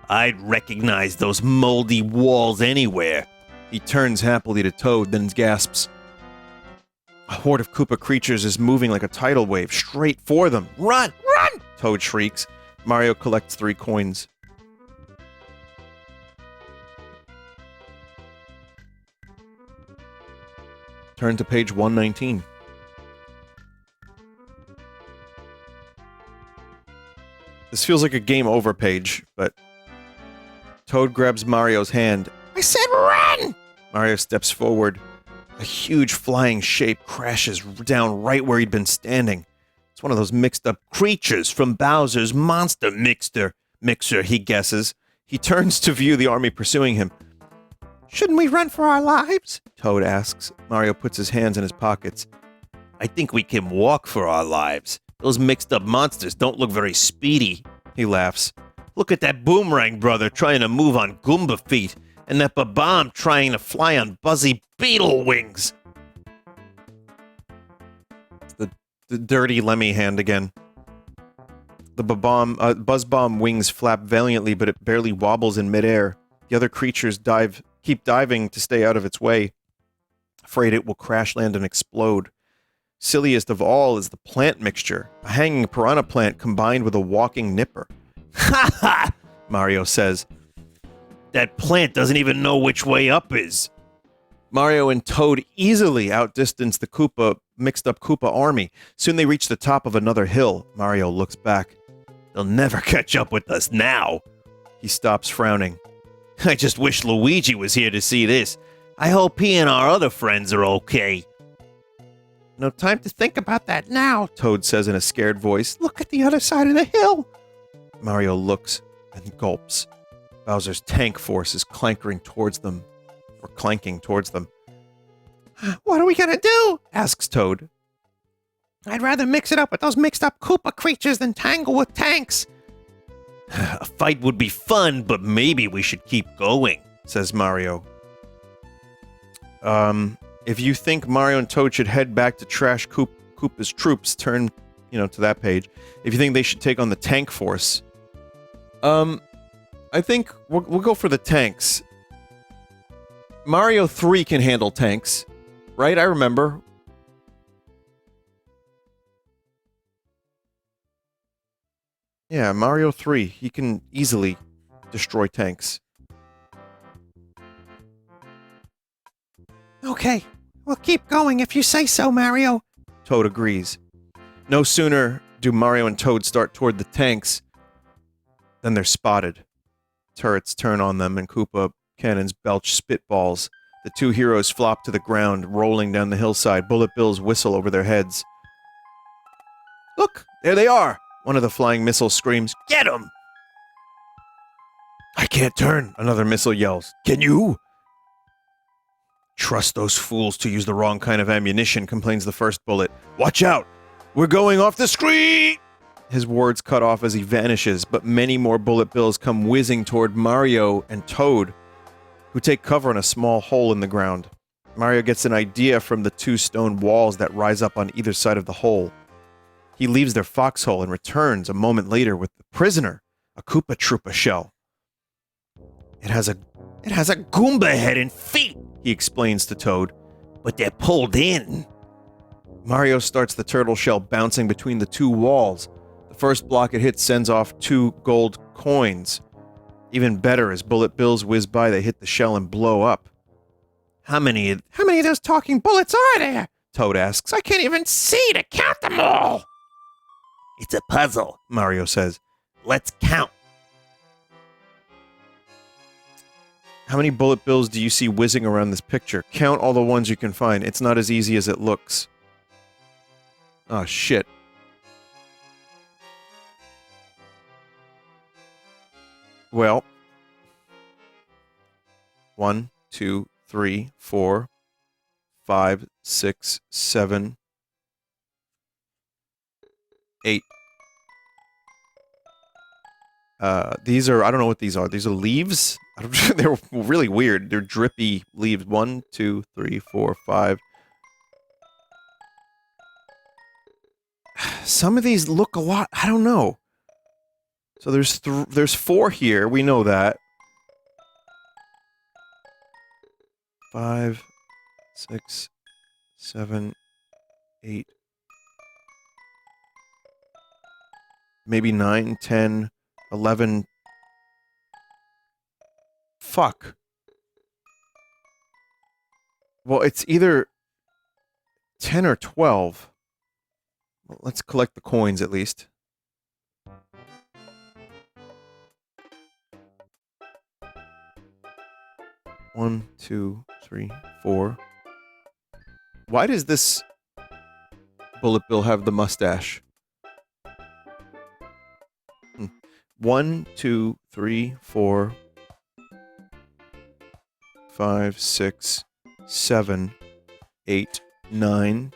Speaker 3: I'd recognize those moldy walls anywhere.
Speaker 1: He turns happily to Toad, then gasps. A horde of Koopa creatures is moving like a tidal wave straight for them.
Speaker 3: Run!
Speaker 2: Run!
Speaker 1: Toad shrieks. Mario collects 3 coins. Turn to page 119. This feels like a game over page, but Toad grabs Mario's hand.
Speaker 2: I said run!
Speaker 1: Mario steps forward. A huge flying shape crashes down right where he'd been standing. It's one of those mixed-up
Speaker 3: Creatures from Bowser's monster mixer, he guesses.
Speaker 1: He turns to view the army pursuing him.
Speaker 2: Shouldn't we run for our lives?
Speaker 1: Toad asks. Mario puts his hands in his pockets.
Speaker 3: I think we can walk for our lives. Those mixed-up monsters don't look very speedy.
Speaker 1: He laughs.
Speaker 3: Look at that Boomerang brother trying to move on Goomba feet, and that Babam trying to fly on Buzzy Beetle wings.
Speaker 1: The dirty Lemmy hand again. The Buzz Bomb wings flap valiantly, but it barely wobbles in midair. The other creatures keep diving to stay out of its way, afraid it will crash land and explode. Silliest of all is the plant mixture, a hanging piranha plant combined with a walking nipper.
Speaker 3: Ha ha!
Speaker 1: Mario says.
Speaker 3: That plant doesn't even know which way up is.
Speaker 1: Mario and Toad easily outdistance the mixed-up Koopa army. Soon they reach the top of another hill. Mario looks back.
Speaker 3: They'll never catch up with us now.
Speaker 1: He stops, frowning.
Speaker 3: I just wish Luigi was here to see this. I hope he and our other friends are okay.
Speaker 2: No time to think about that now,
Speaker 1: Toad says in a scared voice.
Speaker 2: Look at the other side of the hill.
Speaker 1: Mario looks and gulps. Bowser's tank force is clanking towards them.
Speaker 2: What are we gonna do?
Speaker 1: Asks Toad.
Speaker 2: I'd rather mix it up with those mixed-up Koopa creatures than tangle with tanks.
Speaker 3: A fight would be fun, but maybe we should keep going,
Speaker 1: says Mario. If you think Mario and Toad should head back to trash Koopa's troops, turn, to that page. If you think they should take on the tank force, I think we'll go for the tanks. Mario 3 can handle tanks, right? I remember. Yeah, Mario 3, he can easily destroy tanks.
Speaker 2: Okay, we'll keep going if you say so, Mario.
Speaker 1: Toad agrees. No sooner do Mario and Toad start toward the tanks than they're spotted. Turrets turn on them and Koopa cannons belch spitballs. The two heroes flop to the ground, rolling down the hillside. Bullet bills whistle over their heads. Look, there they are! One of the flying missiles screams, "Get 'em!" I can't turn, another missile yells. Can you? Trust those fools to use the wrong kind of ammunition, complains the first bullet. Watch out! We're going off the screen! His words cut off as he vanishes, but many more bullet bills come whizzing toward Mario and Toad, who take cover in a small hole in the ground. Mario gets an idea from the two stone walls that rise up on either side of the hole. He leaves their foxhole and returns a moment later with the prisoner, a Koopa Troopa shell. It has a Goomba head and feet, he explains to Toad, but they're pulled in. Mario starts the turtle shell bouncing between the two walls. The first block it hits sends off 2 gold coins. Even better, as bullet bills whiz by, they hit the shell and blow up. How many of those talking bullets are there? Toad asks. I can't even see to count them all. It's a puzzle, Mario says. Let's count. How many bullet bills do you see whizzing around this picture? Count all the ones you can find. It's not as easy as it looks. Oh, shit. Well. 1, 2, 3, 4, 5, 6, 7, 8. These are, I don't know what these are. These are leaves? They're really weird. They're drippy leaves. 1, 2, 3, 4, 5. Some of these look a lot, I don't know. So there's 4 here. We know that. 5, 6, 7, 8. Maybe 9, 10, 11. Fuck. Well, it's either 10 or 12. Well, let's collect the coins at least. One, 2, 3, 4. Why does this bullet bill have the mustache? 1, 2, 3, 4, 5, 6, 7, 8, 9,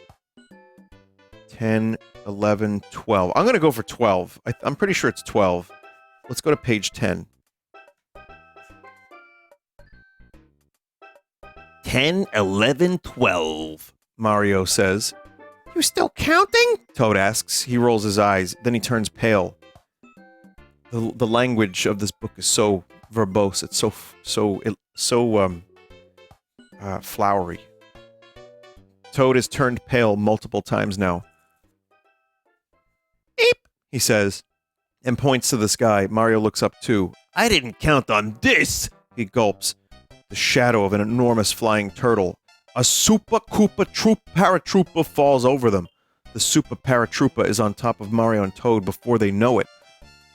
Speaker 1: 10, 11, 12. I'm going to go for 12. I'm pretty sure it's 12. Let's go to page 10. 10, 11, 12, Mario says. You still counting? Toad asks. He rolls his eyes. Then he turns pale. The language of this book is so verbose. It's so flowery. Toad has turned pale multiple times now. Eep, he says, and points to the sky. Mario looks up too. I didn't count on this, he gulps. The shadow of an enormous flying turtle. A Super Koopa paratroopa falls over them. The Super paratroopa is on top of Mario and Toad before they know it.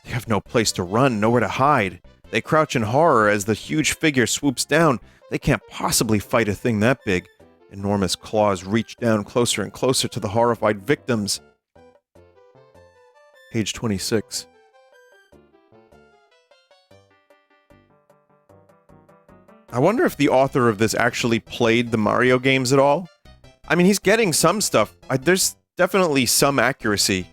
Speaker 1: They have no place to run, nowhere to hide. They crouch in horror as the huge figure swoops down. They can't possibly fight a thing that big. Enormous claws reach down closer and closer to the horrified victims. Page 26. I wonder if the author of this actually played the Mario games at all. I mean, he's getting some stuff. There's definitely some accuracy.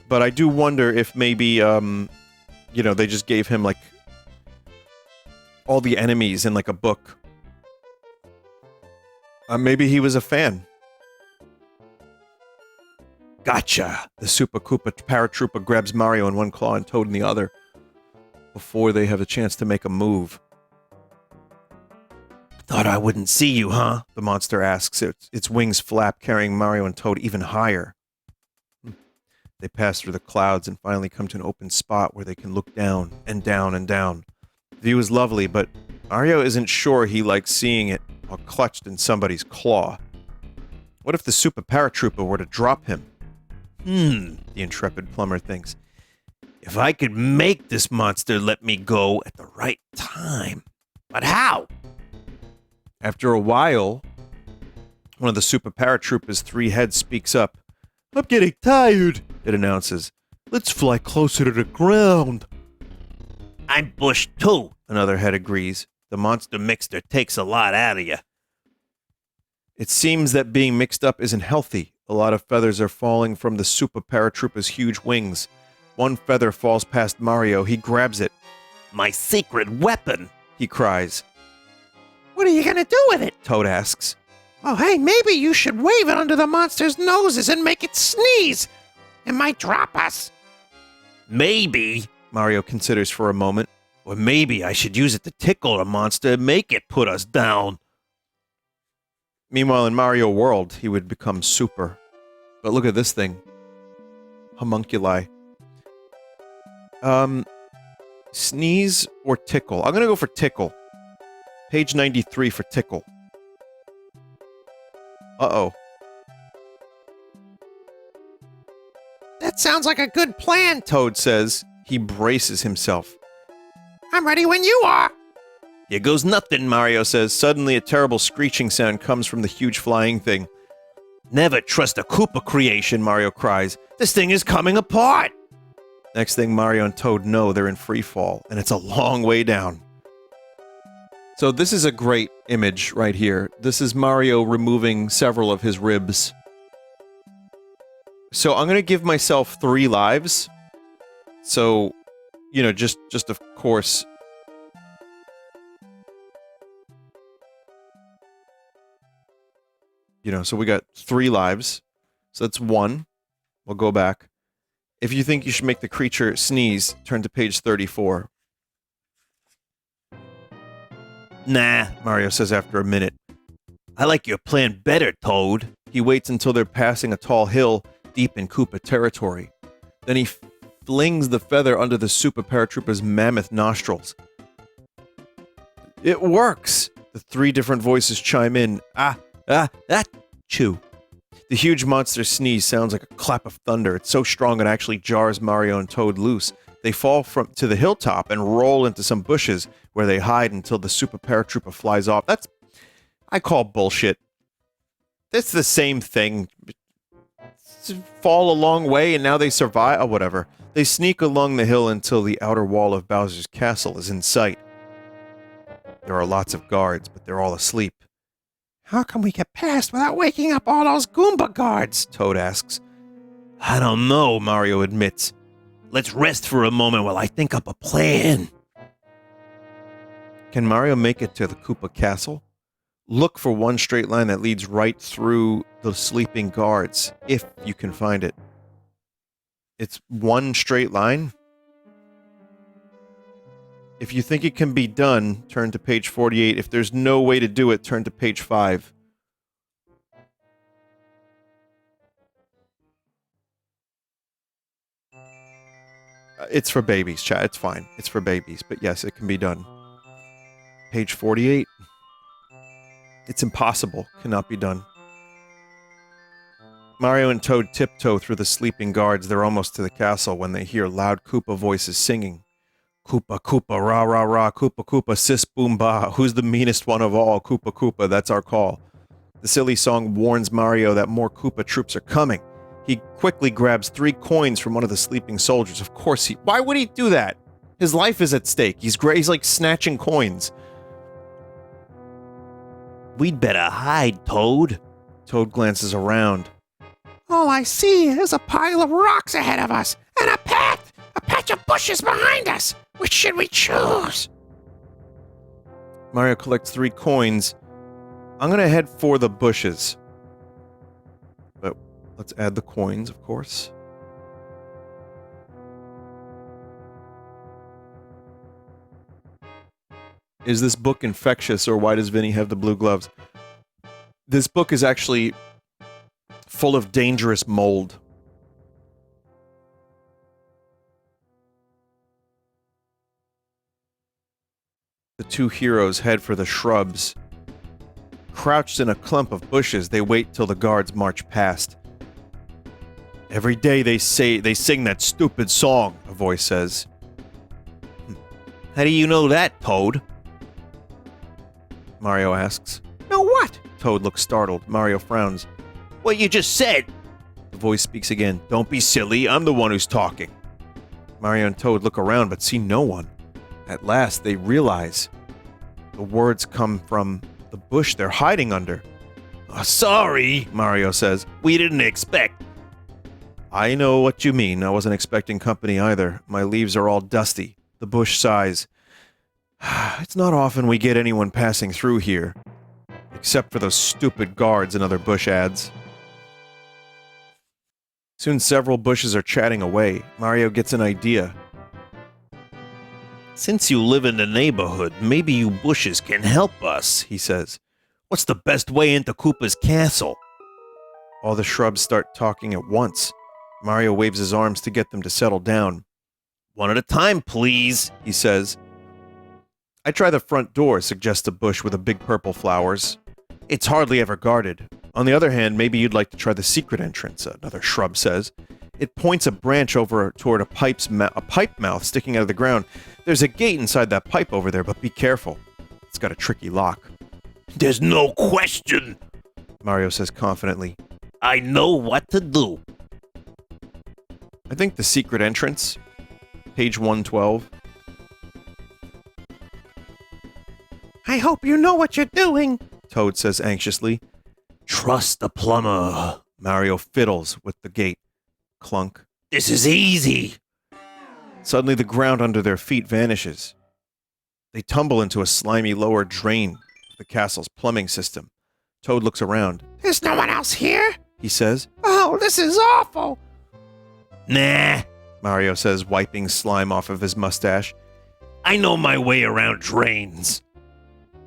Speaker 1: But I do wonder if maybe, you know, they just gave him, like, all the enemies in, like, a book. Maybe he was a fan. Gotcha! The Super Koopa paratroopa grabs Mario in one claw and Toad in the other before they have a chance to make a move. Thought I wouldn't see you, huh? The monster asks. Its wings flap, carrying Mario and Toad even higher. They pass through the clouds and finally come to an open spot where they can look down and down and down. The view is lovely, but Mario isn't sure he likes seeing it while clutched in somebody's claw. What if the Super Paratroopa were to drop him? The intrepid plumber thinks. If I could make this monster let me go at the right time,
Speaker 3: But how?
Speaker 1: After a while, one of the super paratroopers' three heads speaks up. I'm getting tired, it announces. Let's fly closer to the ground.
Speaker 3: I'm bushed too.
Speaker 1: Another head agrees.
Speaker 3: The monster mixer takes a lot out of you.
Speaker 1: It seems that being mixed up isn't healthy. A lot of feathers are falling from the super paratrooper's huge wings. One feather falls past Mario. He grabs it.
Speaker 3: My secret weapon,
Speaker 1: He cries.
Speaker 2: What are you gonna do with it?
Speaker 1: Toad asks.
Speaker 2: Oh, hey, maybe you should wave it under the monster's noses and make it sneeze. It might drop us.
Speaker 3: Maybe.
Speaker 1: Mario considers for a moment.
Speaker 3: Or maybe I should use it to tickle a monster and make it put us down.
Speaker 1: Meanwhile, in Mario World, he would become super. But look at this thing. Homunculi. Sneeze or tickle? I'm gonna go for tickle. Page 93 for tickle. Uh-oh.
Speaker 2: That sounds like a good plan.
Speaker 1: Toad says. He braces himself.
Speaker 2: I'm ready when you are.
Speaker 1: Here goes nothing, Mario says. Suddenly, a terrible screeching sound comes from the huge flying thing.
Speaker 3: Never trust a Koopa creation,
Speaker 1: Mario cries.
Speaker 3: This thing is coming apart.
Speaker 1: Next thing Mario and Toad know, they're in free fall, and it's a long way down. So this is a great image right here. This is Mario removing several of his ribs. So I'm going to give myself 3 lives. So, you know, just of course... You know, so we got 3 lives. So that's 1. We'll go back. If you think you should make the creature sneeze, turn to page 34.
Speaker 3: Nah,
Speaker 1: Mario says after a minute.
Speaker 3: I like your plan better, Toad.
Speaker 1: He waits until they're passing a tall hill deep in Koopa territory. Then he flings the feather under the super paratrooper's mammoth nostrils. It works! The 3 different voices chime in. Achoo. The huge monster sneeze sounds like a clap of thunder. It's so strong it actually jars Mario and Toad loose. They fall to the hilltop and roll into some bushes where they hide until the super paratrooper flies off. I call bullshit. It's the same thing. Fall a long way and now they survive. Oh, whatever. They sneak along the hill until the outer wall of Bowser's castle is in sight. There are lots of guards, but they're all asleep.
Speaker 2: How can we get past without waking up all those Goomba guards?
Speaker 1: Toad asks.
Speaker 3: I don't know,
Speaker 1: Mario admits.
Speaker 3: Let's rest for a moment while I think up a plan.
Speaker 1: Can Mario make it to the Koopa castle? Look for one straight line that leads right through the sleeping guards, if you can find it. It's one straight line? If you think it can be done, turn to page 48. If there's no way to do it, turn to page 5. It's for babies, chat. It's fine. It's for babies. But yes, it can be done. Page 48. It's impossible. Cannot be done. Mario and Toad tiptoe through the sleeping guards. They're almost to the castle when they hear loud Koopa voices singing. Koopa, Koopa, rah, rah, rah, Koopa, Koopa, sis, boom, bah. Who's the meanest one of all? Koopa, Koopa, that's our call. The silly song warns Mario that more Koopa troops are coming. He quickly grabs 3 coins from one of the sleeping soldiers. Of course why would he do that? His life is at stake. He's like snatching coins.
Speaker 3: We'd better hide, Toad.
Speaker 1: Toad glances around.
Speaker 2: All I see is a pile of rocks ahead of us, and a patch of bushes behind us. Which should we choose?
Speaker 1: Mario collects 3 coins. I'm gonna head for the bushes. But let's add the coins, of course. Is this book infectious, or why does Vinny have the blue gloves? This book is actually full of dangerous mold. The 2 heroes head for the shrubs. Crouched in a clump of bushes, they wait till the guards march past. Every day they sing that stupid song, a voice says.
Speaker 3: How do you know that, Toad?
Speaker 1: Mario asks.
Speaker 2: No what?
Speaker 1: Toad looks startled. Mario frowns.
Speaker 3: What you just said.
Speaker 1: The voice speaks again.
Speaker 3: Don't be silly. I'm the one who's talking.
Speaker 1: Mario and Toad look around but see no one. At last, they realize the words come from the bush they're hiding under.
Speaker 3: Sorry,
Speaker 1: Mario says.
Speaker 3: we didn't expect.
Speaker 1: I know what you mean. I wasn't expecting company either. My leaves are all dusty. The bush sighs. It's not often we get anyone passing through here. Except for those stupid guards, another bush adds. Soon several bushes are chatting away. Mario gets an idea.
Speaker 3: Since you live in the neighborhood, maybe you bushes can help us,
Speaker 1: He says.
Speaker 3: What's the best way into Koopa's castle?
Speaker 1: All the shrubs start talking at once. Mario waves his arms to get them to settle down.
Speaker 3: One at a time, please.
Speaker 1: He says. I try the front door, suggests a bush with a big purple flowers. It's hardly ever guarded. On the other hand, maybe you'd like to try the secret entrance, another shrub says. It points a branch over toward a pipe mouth sticking out of the ground. There's a gate inside that pipe over there, but be careful. It's got a tricky lock.
Speaker 3: There's no question.
Speaker 1: Mario says confidently.
Speaker 3: I know what to do.
Speaker 1: I think the secret entrance. Page 112.
Speaker 2: I hope you know what you're doing.
Speaker 1: Toad says anxiously.
Speaker 3: Trust the plumber.
Speaker 1: Mario fiddles with the gate. Clunk.
Speaker 3: This is easy.
Speaker 1: Suddenly the ground under their feet vanishes. They tumble into a slimy lower drain of the castle's plumbing system. Toad looks around.
Speaker 2: There's no one else here?
Speaker 1: He says.
Speaker 2: Oh, this is awful.
Speaker 3: Nah,
Speaker 1: Mario says, wiping slime off of his mustache.
Speaker 3: I know my way around drains.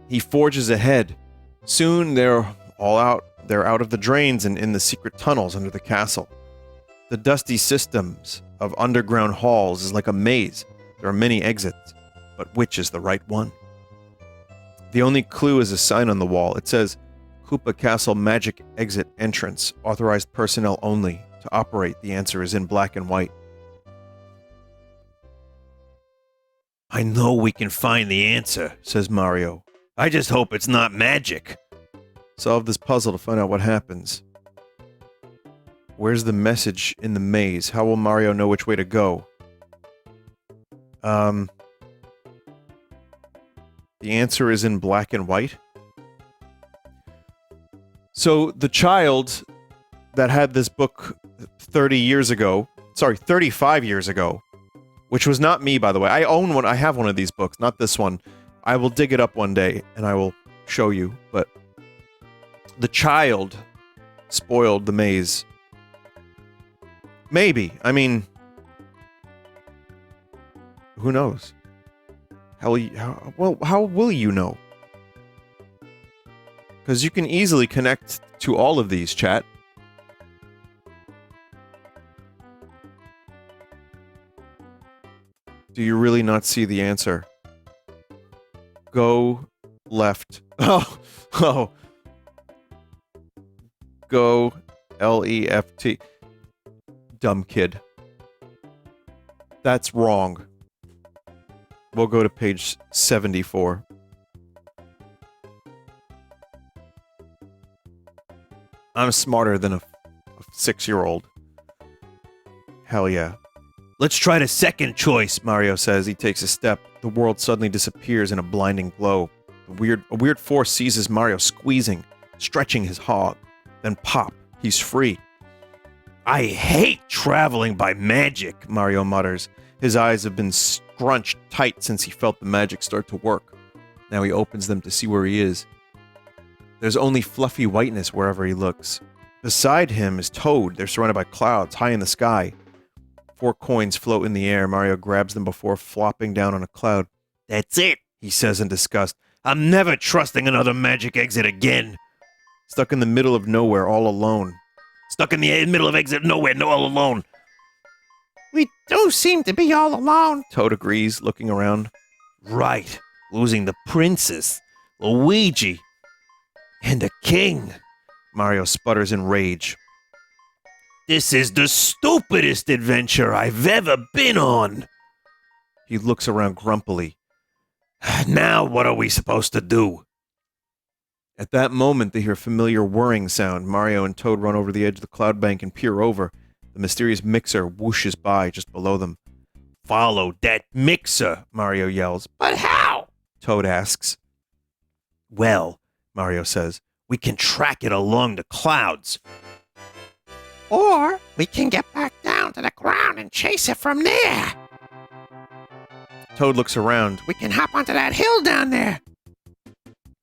Speaker 1: He forges ahead. Soon they're out of the drains and in the secret tunnels under the castle. The dusty systems of underground halls is like a maze. There are many exits, but which is the right one? The only clue is a sign on the wall. It says, Koopa Castle Magic Exit Entrance, authorized personnel only. To operate, the answer is in black and white.
Speaker 3: I know we can find the answer,
Speaker 1: Says Mario.
Speaker 3: I just hope it's not magic.
Speaker 1: Solve this puzzle to find out what happens. Where's the message in the maze? How will Mario know which way to go? The answer is in black and white. So the child that had this book 35 years ago, which was not me, by the way. I own one. I have one of these books, not this one. I will dig it up one day and I will show you. But the child spoiled the maze. Maybe. I mean, who knows? How will you know? Because you can easily connect to all of these, chat. Do you really not see the answer? Go left. Oh. Go left. Dumb kid. That's wrong. We'll go to page 74. I'm smarter than a 6-year-old. Hell yeah.
Speaker 3: Let's try the second choice.
Speaker 1: Mario says. He takes a step. The world suddenly disappears in a blinding glow. A weird force seizes Mario, squeezing, stretching his hog. Then pop, he's free.
Speaker 3: I hate traveling by magic,
Speaker 1: Mario mutters. His eyes have been scrunched tight since he felt the magic start to work. Now he opens them to see where he is. There's only fluffy whiteness wherever he looks. Beside him is Toad. They're surrounded by clouds high in the sky. 4 coins float in the air. Mario grabs them before flopping down on a cloud.
Speaker 3: That's it,
Speaker 1: He says in disgust.
Speaker 3: I'm never trusting another magic exit again.
Speaker 1: Stuck in the middle of nowhere, all alone.
Speaker 3: Stuck in the middle of exit nowhere, no all alone.
Speaker 2: We do seem to be all alone.
Speaker 1: Toad agrees, looking around.
Speaker 3: Right, losing the princess, Luigi, and the king.
Speaker 1: Mario sputters in rage.
Speaker 3: This is the stupidest adventure I've ever been on.
Speaker 1: He looks around grumpily.
Speaker 3: Now what are we supposed to do?
Speaker 1: At that moment, they hear a familiar whirring sound. Mario and Toad run over the edge of the cloud bank and peer over. The mysterious mixer whooshes by just below them.
Speaker 3: Follow that mixer,
Speaker 1: Mario yells.
Speaker 2: But how?
Speaker 1: Toad asks.
Speaker 3: Well, Mario says, we can track it along the clouds.
Speaker 2: Or we can get back down to the ground and chase it from there.
Speaker 1: Toad looks around.
Speaker 2: We can hop onto that hill down there.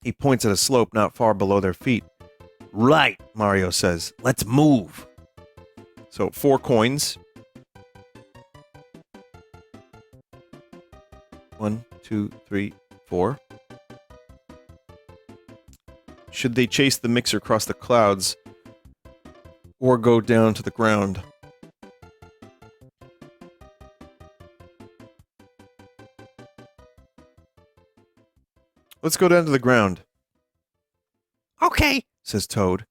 Speaker 1: He points at a slope not far below their feet.
Speaker 3: Right,
Speaker 1: Mario says.
Speaker 3: let's move.
Speaker 1: So 4 coins. 1, 2, 3, 4. Should they chase the mixer across the clouds or go down to the ground? Let's go down to the ground,
Speaker 2: Okay,
Speaker 1: says Toad.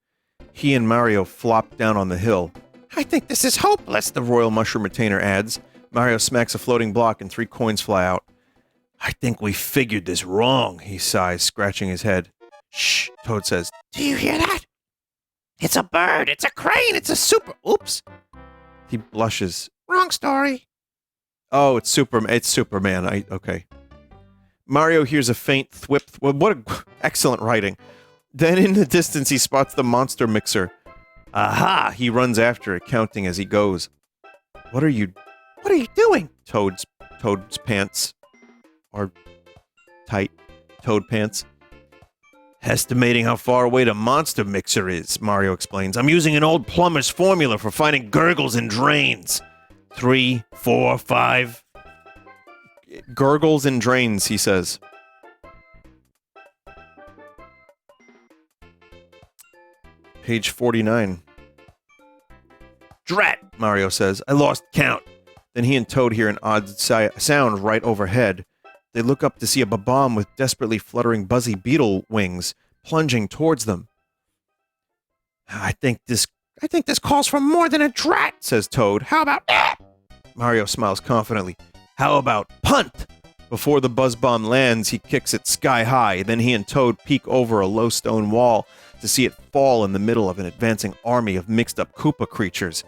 Speaker 1: He and Mario flop down on the hill.
Speaker 2: I think this is hopeless.
Speaker 1: The royal mushroom retainer adds. Mario smacks a floating block and 3 coins fly out.
Speaker 3: I think we figured this wrong.
Speaker 1: He sighs, scratching his head. Shh, Toad says.
Speaker 2: Do you hear that? It's a bird. It's a crane. It's a super... Oops.
Speaker 1: He blushes.
Speaker 2: Wrong story.
Speaker 1: Oh, it's Superman. Okay. Mario hears a faint thwip. What excellent writing. Then in the distance he spots the monster mixer. Aha! He runs after it, counting as he goes. What are you doing? Toad's pants are tight. Toad pants.
Speaker 3: Estimating how far away the monster mixer is, Mario explains. I'm using an old plumber's formula for finding gurgles and drains. 3, 4, 5.
Speaker 1: Gurgles and drains, he says. Page 49.
Speaker 3: Drat,
Speaker 1: Mario says.
Speaker 3: I lost count.
Speaker 1: Then he and Toad hear an odd sound right overhead. They look up to see a Babam with desperately fluttering buzzy beetle wings plunging towards them.
Speaker 2: I think this calls for more than a drat,
Speaker 1: says Toad.
Speaker 2: How about...
Speaker 1: Mario smiles confidently. How about punt? Before the buzz bomb lands, he kicks it sky high. Then he and Toad peek over a low stone wall to see it fall in the middle of an advancing army of mixed-up Koopa creatures.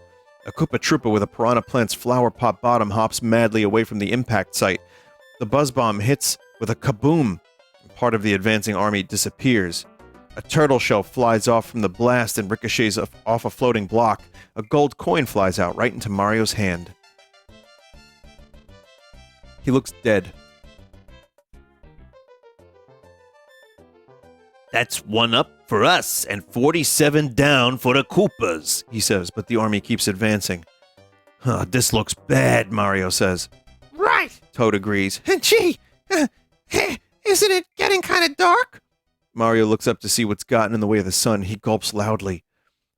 Speaker 1: A Koopa troopa with a piranha plant's flower pot bottom hops madly away from the impact site. The buzz bomb hits with a kaboom. Part of the advancing army disappears. A turtle shell flies off from the blast and ricochets off a floating block. A gold coin flies out right into Mario's hand. He looks dead.
Speaker 3: That's 1 up for us and 47 down for the Koopas,
Speaker 1: He says, but the army keeps advancing. This looks bad, Mario says.
Speaker 2: Right.
Speaker 1: Toad agrees.
Speaker 2: Gee, isn't it getting kind of dark?
Speaker 1: Mario looks up to see what's gotten in the way of the sun. He gulps loudly.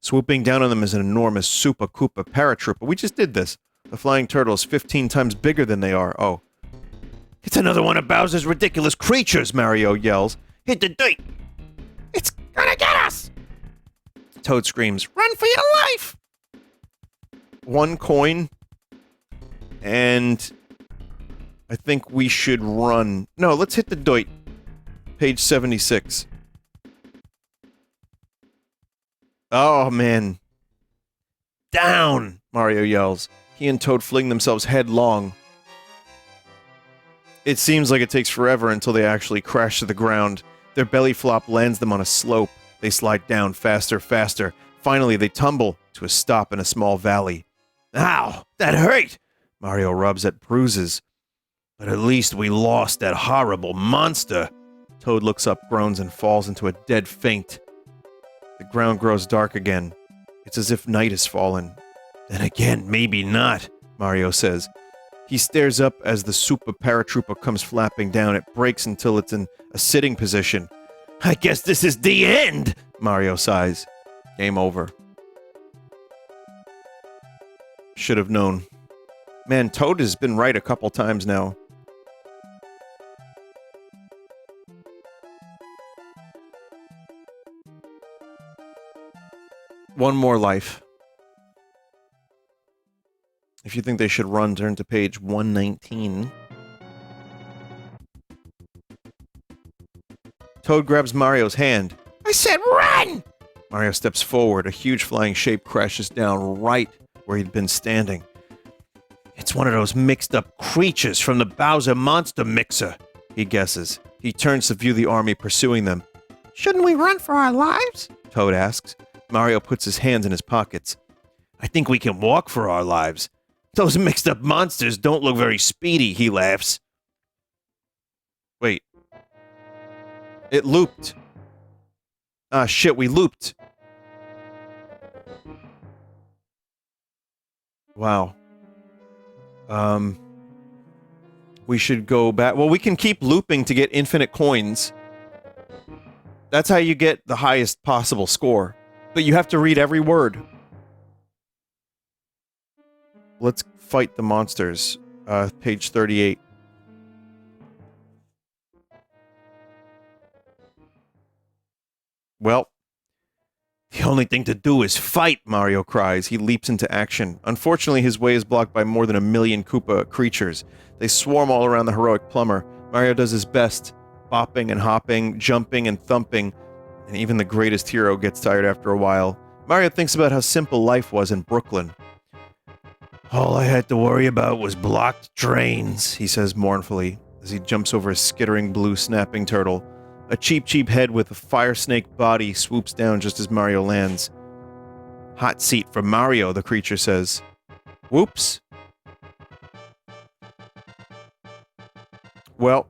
Speaker 1: Swooping down on them is an enormous Super Koopa paratroopa. We just did this. The flying turtle is 15 times bigger than they are. Oh.
Speaker 3: It's another one of Bowser's ridiculous creatures,
Speaker 1: Mario yells.
Speaker 3: Hit the dirt.
Speaker 2: It's gonna get us.
Speaker 1: Toad screams.
Speaker 2: Run for your life.
Speaker 1: 1 coin. And I think we should run. No, let's hit the dirt. Page 76. Oh, man.
Speaker 3: Down,
Speaker 1: Mario yells. He and Toad fling themselves headlong. It seems like it takes forever until they actually crash to the ground. Their belly flop lands them on a slope. They slide down faster, faster. Finally, they tumble to a stop in a small valley.
Speaker 3: Ow, that hurt.
Speaker 1: Mario rubs at bruises.
Speaker 3: But at least we lost that horrible monster.
Speaker 1: Toad looks up, groans, and falls into a dead faint. The ground grows dark again. It's as if night has fallen.
Speaker 3: Then again, maybe not,
Speaker 1: Mario says. He stares up as the Super Paratroopa comes flapping down. It breaks until it's in a sitting position.
Speaker 3: I guess this is the end,
Speaker 1: Mario sighs. Game over. Should have known. Man, Toad has been right a couple times now. One more life. If you think they should run, turn to page 119. Toad grabs Mario's hand.
Speaker 2: I said run!
Speaker 1: Mario steps forward. A huge flying shape crashes down right where he'd been standing.
Speaker 3: It's one of those mixed-up creatures from the Bowser Monster Mixer,
Speaker 1: he guesses. He turns to view the army pursuing them.
Speaker 2: Shouldn't we run for our lives?
Speaker 1: Toad asks. Mario puts his hands in his pockets.
Speaker 3: I think we can walk for our lives. Those mixed-up monsters don't look very speedy, he laughs.
Speaker 1: Wait. It looped. Ah, shit, we looped. Wow. We should go back. Well, we can keep looping to get infinite coins. That's how you get the highest possible score. But you have to read every word. Let's fight the monsters. Page 38. Well,
Speaker 3: The only thing to do is fight.
Speaker 1: Mario cries. He leaps into action. Unfortunately, his way is blocked by more than 1 million Koopa creatures. They swarm all around the heroic plumber. Mario does his best, bopping and hopping, jumping and thumping, and even the greatest hero gets tired after a while. Mario thinks about how simple life was in Brooklyn.
Speaker 3: All I had to worry about was blocked drains,
Speaker 1: He says mournfully, as he jumps over a skittering blue snapping turtle. A cheap head with a fire snake body swoops down just as Mario lands. Hot seat for Mario, the creature says. Whoops. Well,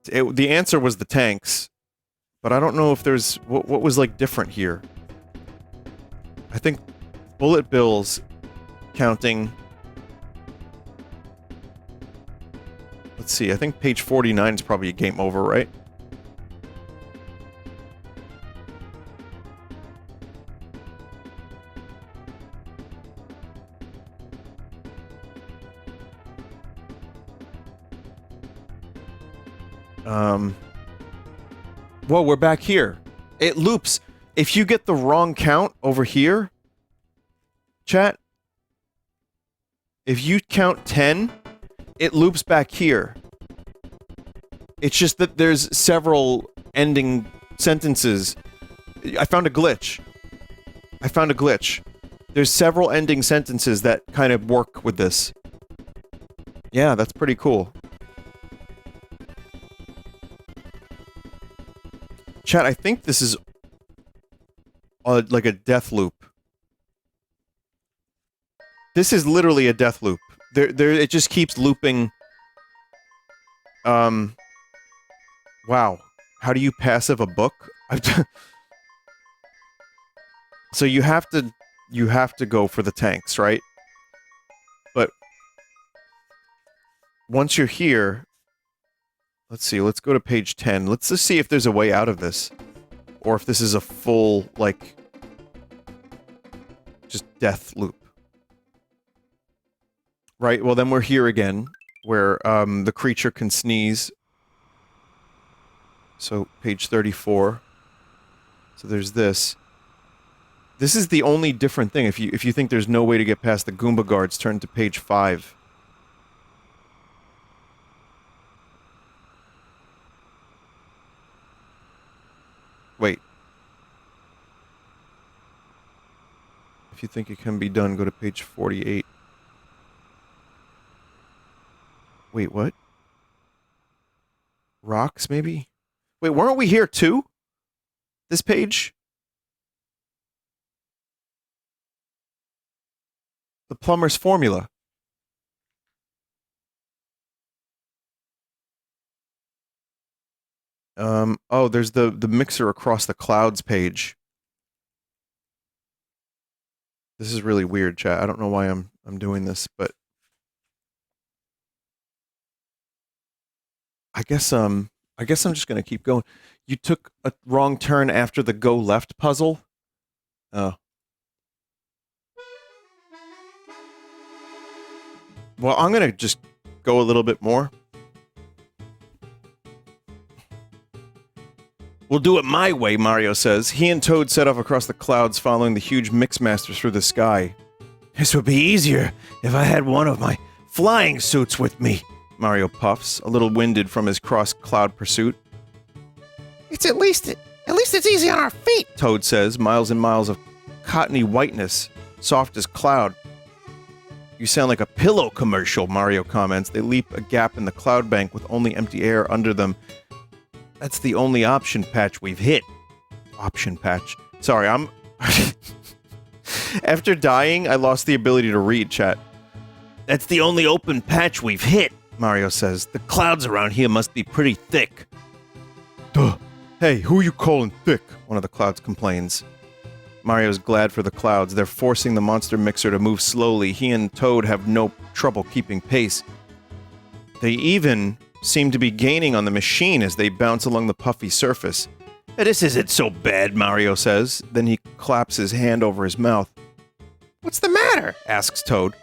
Speaker 1: the answer was the tanks, but I don't know if there's... What was, like, different here? I think bullet bills counting... Let's see, I think page 49 is probably a game over, right? Whoa, we're back here. It loops. If you get the wrong count over here, chat, if you count 10, it loops back here. It's just that there's several ending sentences. I found a glitch. There's several ending sentences that kind of work with this. Yeah, that's pretty cool. Chat, I think this is like a death loop. This is literally a death loop. It just keeps looping. Wow. How do you passive a book? So you have to go for the tanks, right? But once you're here, let's see, let's go to page 10. Let's just see if there's a way out of this. Or if this is a full, like, just death loop. Right, well then we're here again, where the creature can sneeze. So, page 34. So there's this. This is the only different thing. If you think there's no way to get past the Goomba guards, turn to page 5. Wait. If you think it can be done, go to page 48. Wait, what? Rocks, maybe? Wait, weren't we here too? This page? The plumber's formula. Oh, there's the mixer across the clouds page. This is really weird, chat. I don't know why I'm doing this, but I guess I'm just gonna keep going. You took a wrong turn after the go left puzzle? Oh. Well, I'm gonna just go a little bit more. We'll do it my way, Mario says. He and Toad set off across the clouds, following the huge Mixmaster through the sky.
Speaker 3: This would be easier if I had one of my flying suits with me,
Speaker 1: Mario puffs, a little winded from his cross-cloud pursuit.
Speaker 2: At least it's easy on our feet.
Speaker 1: Toad says, miles and miles of cottony whiteness, soft as cloud. You sound like a pillow commercial, Mario comments. They leap a gap in the cloud bank with only empty air under them. That's the only option patch we've hit. Option patch. Sorry, I'm... After dying, I lost the ability to read, chat.
Speaker 3: That's the only open patch we've hit,
Speaker 1: Mario says.
Speaker 3: The clouds around here must be pretty thick.
Speaker 1: Duh. Hey, who are you calling thick? One of the clouds complains. Mario's glad for the clouds. They're forcing the monster mixer to move slowly. He and Toad have no trouble keeping pace. They even seem to be gaining on the machine as they bounce along the puffy surface.
Speaker 3: This isn't so bad,
Speaker 1: Mario says. Then he claps his hand over his mouth.
Speaker 2: What's the matter?
Speaker 1: Asks Toad.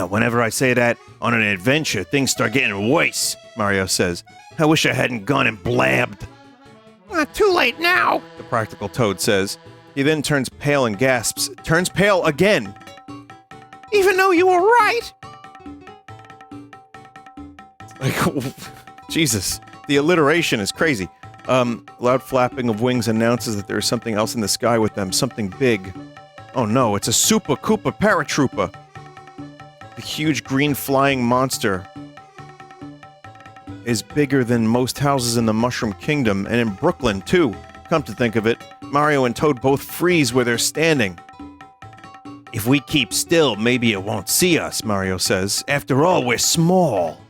Speaker 3: Whenever I say that on an adventure, things start getting worse,
Speaker 1: Mario says.
Speaker 3: I wish I hadn't gone and blabbed.
Speaker 2: Too late now.
Speaker 1: The practical Toad says. He then turns pale and gasps. Turns pale again.
Speaker 2: Even though you were right.
Speaker 1: Like, Jesus. The alliteration is crazy. Loud flapping of wings announces that there is something else in the sky with them. Something big. Oh no, it's a Super Koopa paratroopa. The huge green flying monster is bigger than most houses in the Mushroom Kingdom, and in Brooklyn, too. Come to think of it, Mario and Toad both freeze where they're standing.
Speaker 3: If we keep still, maybe it won't see us, Mario says. After all, we're small.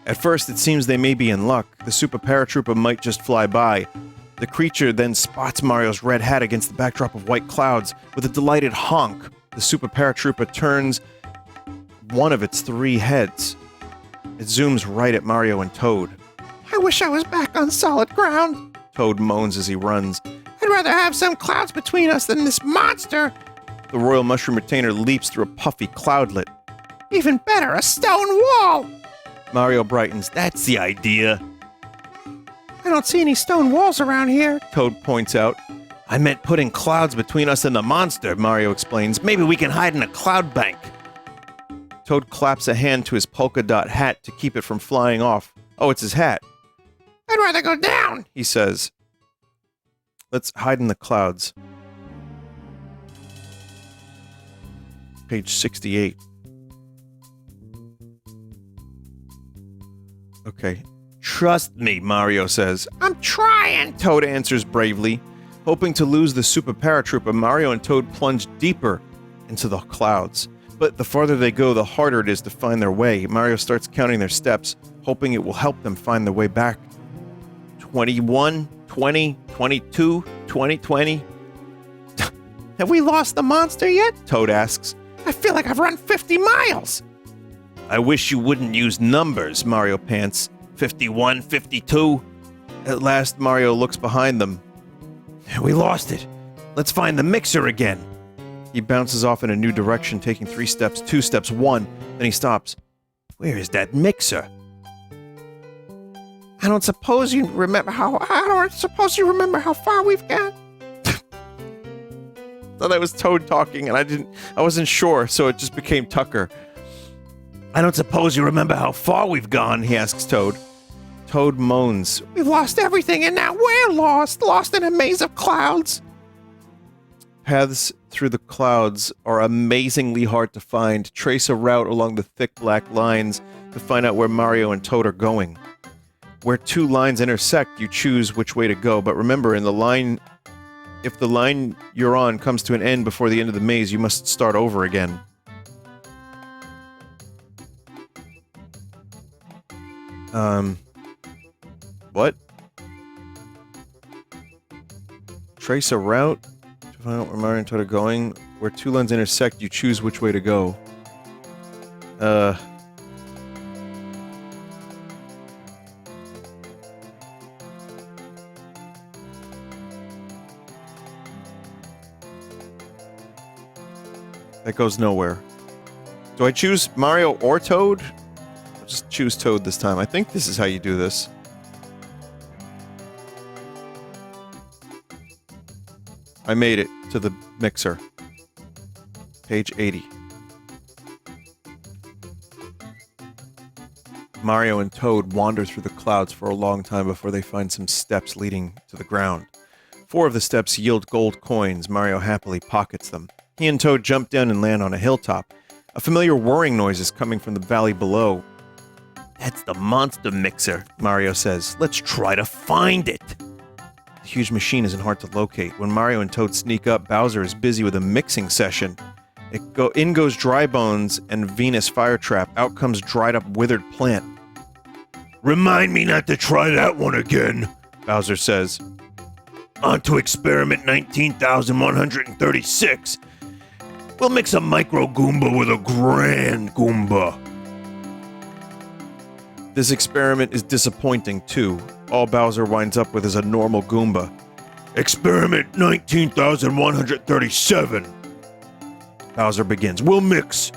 Speaker 1: At first, it seems they may be in luck. The Super Paratroopa might just fly by. The creature then spots Mario's red hat against the backdrop of white clouds. With a delighted honk, the Super Paratroopa turns one of its 3 heads. It zooms right at Mario and Toad.
Speaker 2: I wish I was back on solid ground.
Speaker 1: Toad moans as he runs.
Speaker 2: I'd rather have some clouds between us than this monster.
Speaker 1: The Royal Mushroom Retainer leaps through a puffy cloudlet.
Speaker 2: Even better, a stone wall.
Speaker 1: Mario brightens.
Speaker 3: That's the idea.
Speaker 2: I don't see any stone walls around here.
Speaker 1: Toad points out.
Speaker 3: I meant putting clouds between us and the monster,
Speaker 1: Mario explains.
Speaker 3: Maybe we can hide in a cloud bank.
Speaker 1: Toad claps a hand to his polka dot hat to keep it from flying off. Oh, it's his hat.
Speaker 2: I'd rather go down,
Speaker 1: he says. Let's hide in the clouds. Page 68. Okay.
Speaker 3: Trust me, Mario says.
Speaker 2: I'm trying.
Speaker 1: Toad answers bravely. Hoping to lose the Super Paratroopa, Mario and Toad plunge deeper into the clouds. But the farther they go, the harder it is to find their way. Mario starts counting their steps, hoping it will help them find their way back. 21, 20, 22, 20, 20.
Speaker 2: Have we lost the monster yet?
Speaker 1: Toad asks.
Speaker 2: I feel like I've run 50 miles.
Speaker 3: I wish you wouldn't use numbers, Mario pants. 51, 52.
Speaker 1: At last, Mario looks behind them.
Speaker 3: We lost it. Let's find the mixer again.
Speaker 1: He bounces off in a new direction, taking 3 steps, 2 steps, 1. Then he stops.
Speaker 3: Where is that mixer?
Speaker 2: I don't suppose you remember how far we've gone.
Speaker 1: Thought that was Toad talking, and I wasn't sure, so it just became Tucker.
Speaker 3: I don't suppose you remember how far we've gone,
Speaker 1: he asks Toad. Toad moans.
Speaker 2: We've lost everything, and now we're lost in a maze of clouds.
Speaker 1: Paths through the clouds are amazingly hard to find. Trace a route along the thick black lines to find out where Mario and Toad are going. Where 2 lines intersect, you choose which way to go, but remember, if the line you're on comes to an end before the end of the maze, you must start over again. What? Trace a route to find out where Mario and Toad are going. Where 2 lines intersect, you choose which way to go. That goes nowhere. Do I choose Mario or Toad? I'll just choose Toad this time. I think this is how you do this. I made it to the mixer. Page 80. Mario and Toad wander through the clouds for a long time before they find some steps leading to the ground. 4 of the steps yield gold coins. Mario happily pockets them. He and Toad jump down and land on a hilltop. A familiar whirring noise is coming from the valley below.
Speaker 3: That's the monster mixer, Mario says. Let's try to find it.
Speaker 1: The huge machine isn't hard to locate. When Mario and Toad sneak up, Bowser is busy with a mixing session. In goes Dry Bones and Venus Fire Trap. Out comes dried up withered plant.
Speaker 3: Remind me not to try that one again,
Speaker 1: Bowser says.
Speaker 3: On to experiment 19,136. We'll mix a micro Goomba with a grand Goomba.
Speaker 1: This experiment is disappointing, too. All Bowser winds up with is a normal Goomba.
Speaker 3: Experiment 19,137.
Speaker 1: Bowser begins. We'll mix.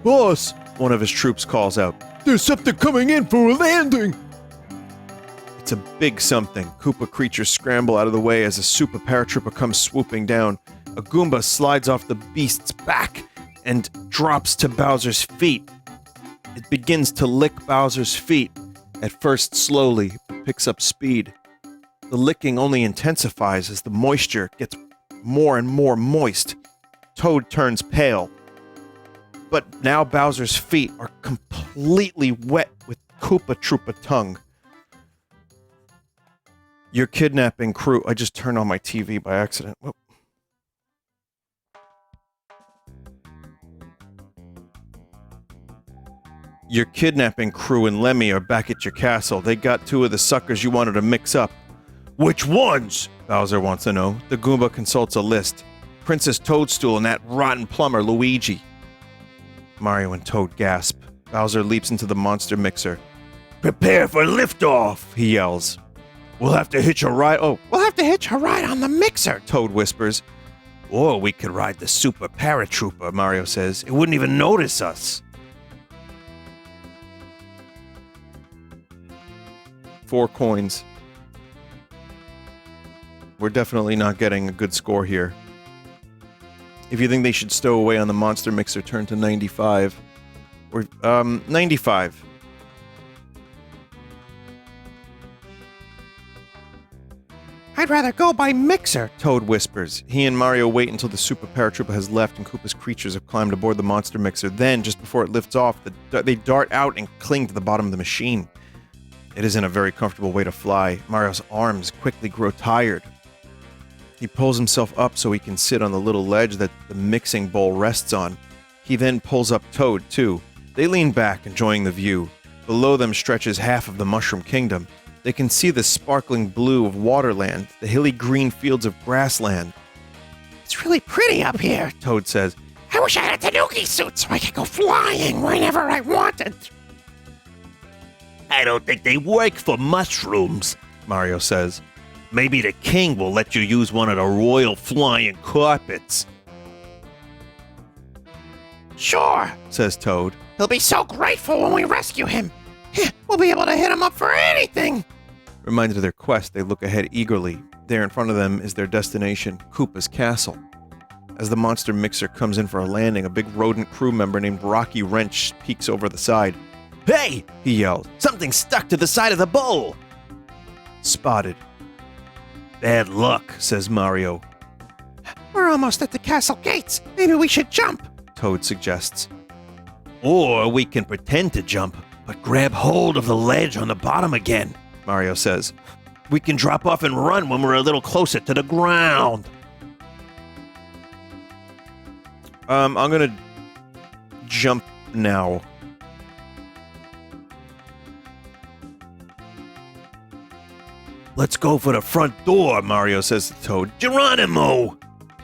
Speaker 1: Boss, one of his troops calls out. There's something coming in for a landing. It's a big something. Koopa creatures scramble out of the way as a super paratroopa comes swooping down. A Goomba slides off the beast's back and drops to Bowser's feet. It begins to lick Bowser's feet, at first slowly, but picks up speed. The licking only intensifies as the moisture gets more and more moist. Toad turns pale. But now Bowser's feet are completely wet with Koopa Troopa tongue. Your kidnapping crew... I just turned on my TV by accident. Whoop. Your kidnapping crew and Lemmy are back at your castle. They got 2 of the suckers you wanted to mix up.
Speaker 3: Which ones?
Speaker 1: Bowser wants to know. The Goomba consults a list. Princess Toadstool and that rotten plumber Luigi. Mario and Toad gasp. Bowser leaps into the monster mixer.
Speaker 3: Prepare for liftoff,
Speaker 1: He yells.
Speaker 3: We'll have to hitch a ride.
Speaker 2: We'll have to hitch a ride on the mixer.
Speaker 1: Toad whispers.
Speaker 3: Or we could ride the super paratroopa, Mario says. It wouldn't even notice us.
Speaker 1: 4 coins. We're definitely not getting a good score here. If you think they should stow away on the monster mixer, turn to 95. Or, 95.
Speaker 2: I'd rather go by mixer.
Speaker 1: Toad whispers. He and Mario wait until the super paratroopa has left and Koopa's creatures have climbed aboard the monster mixer. Then, just before it lifts off, they dart out and cling to the bottom of the machine. It isn't a very comfortable way to fly. Mario's arms quickly grow tired. He pulls himself up so he can sit on the little ledge that the mixing bowl rests on. He then pulls up Toad, too. They lean back, enjoying the view. Below them stretches half of the Mushroom Kingdom. They can see the sparkling blue of Waterland, the hilly green fields of grassland.
Speaker 2: It's really pretty up here,
Speaker 1: Toad says.
Speaker 2: I wish I had a Tanuki suit so I could go flying whenever I wanted.
Speaker 3: I don't think they work for mushrooms,
Speaker 1: Mario says.
Speaker 3: Maybe the king will let you use one of the royal flying carpets.
Speaker 2: Sure,
Speaker 1: Says Toad.
Speaker 2: he'll be so grateful when we rescue him. We'll be able to hit him up for anything.
Speaker 1: Reminded of their quest, they look ahead eagerly. There in front of them is their destination, Koopa's castle. As the monster mixer comes in for a landing, a big rodent crew member named Rocky Wrench peeks over the side.
Speaker 3: Hey!
Speaker 1: He yells.
Speaker 3: Something stuck to the side of the bowl!
Speaker 1: Spotted.
Speaker 3: Bad luck, says Mario.
Speaker 2: We're almost at the castle gates. Maybe we should jump.
Speaker 1: Toad suggests.
Speaker 3: Or we can pretend to jump, but grab hold of the ledge on the bottom again,
Speaker 1: Mario says.
Speaker 3: We can drop off and run when we're a little closer to the ground.
Speaker 1: I'm gonna jump now.
Speaker 3: Let's go for the front door, Mario says to Toad. Geronimo!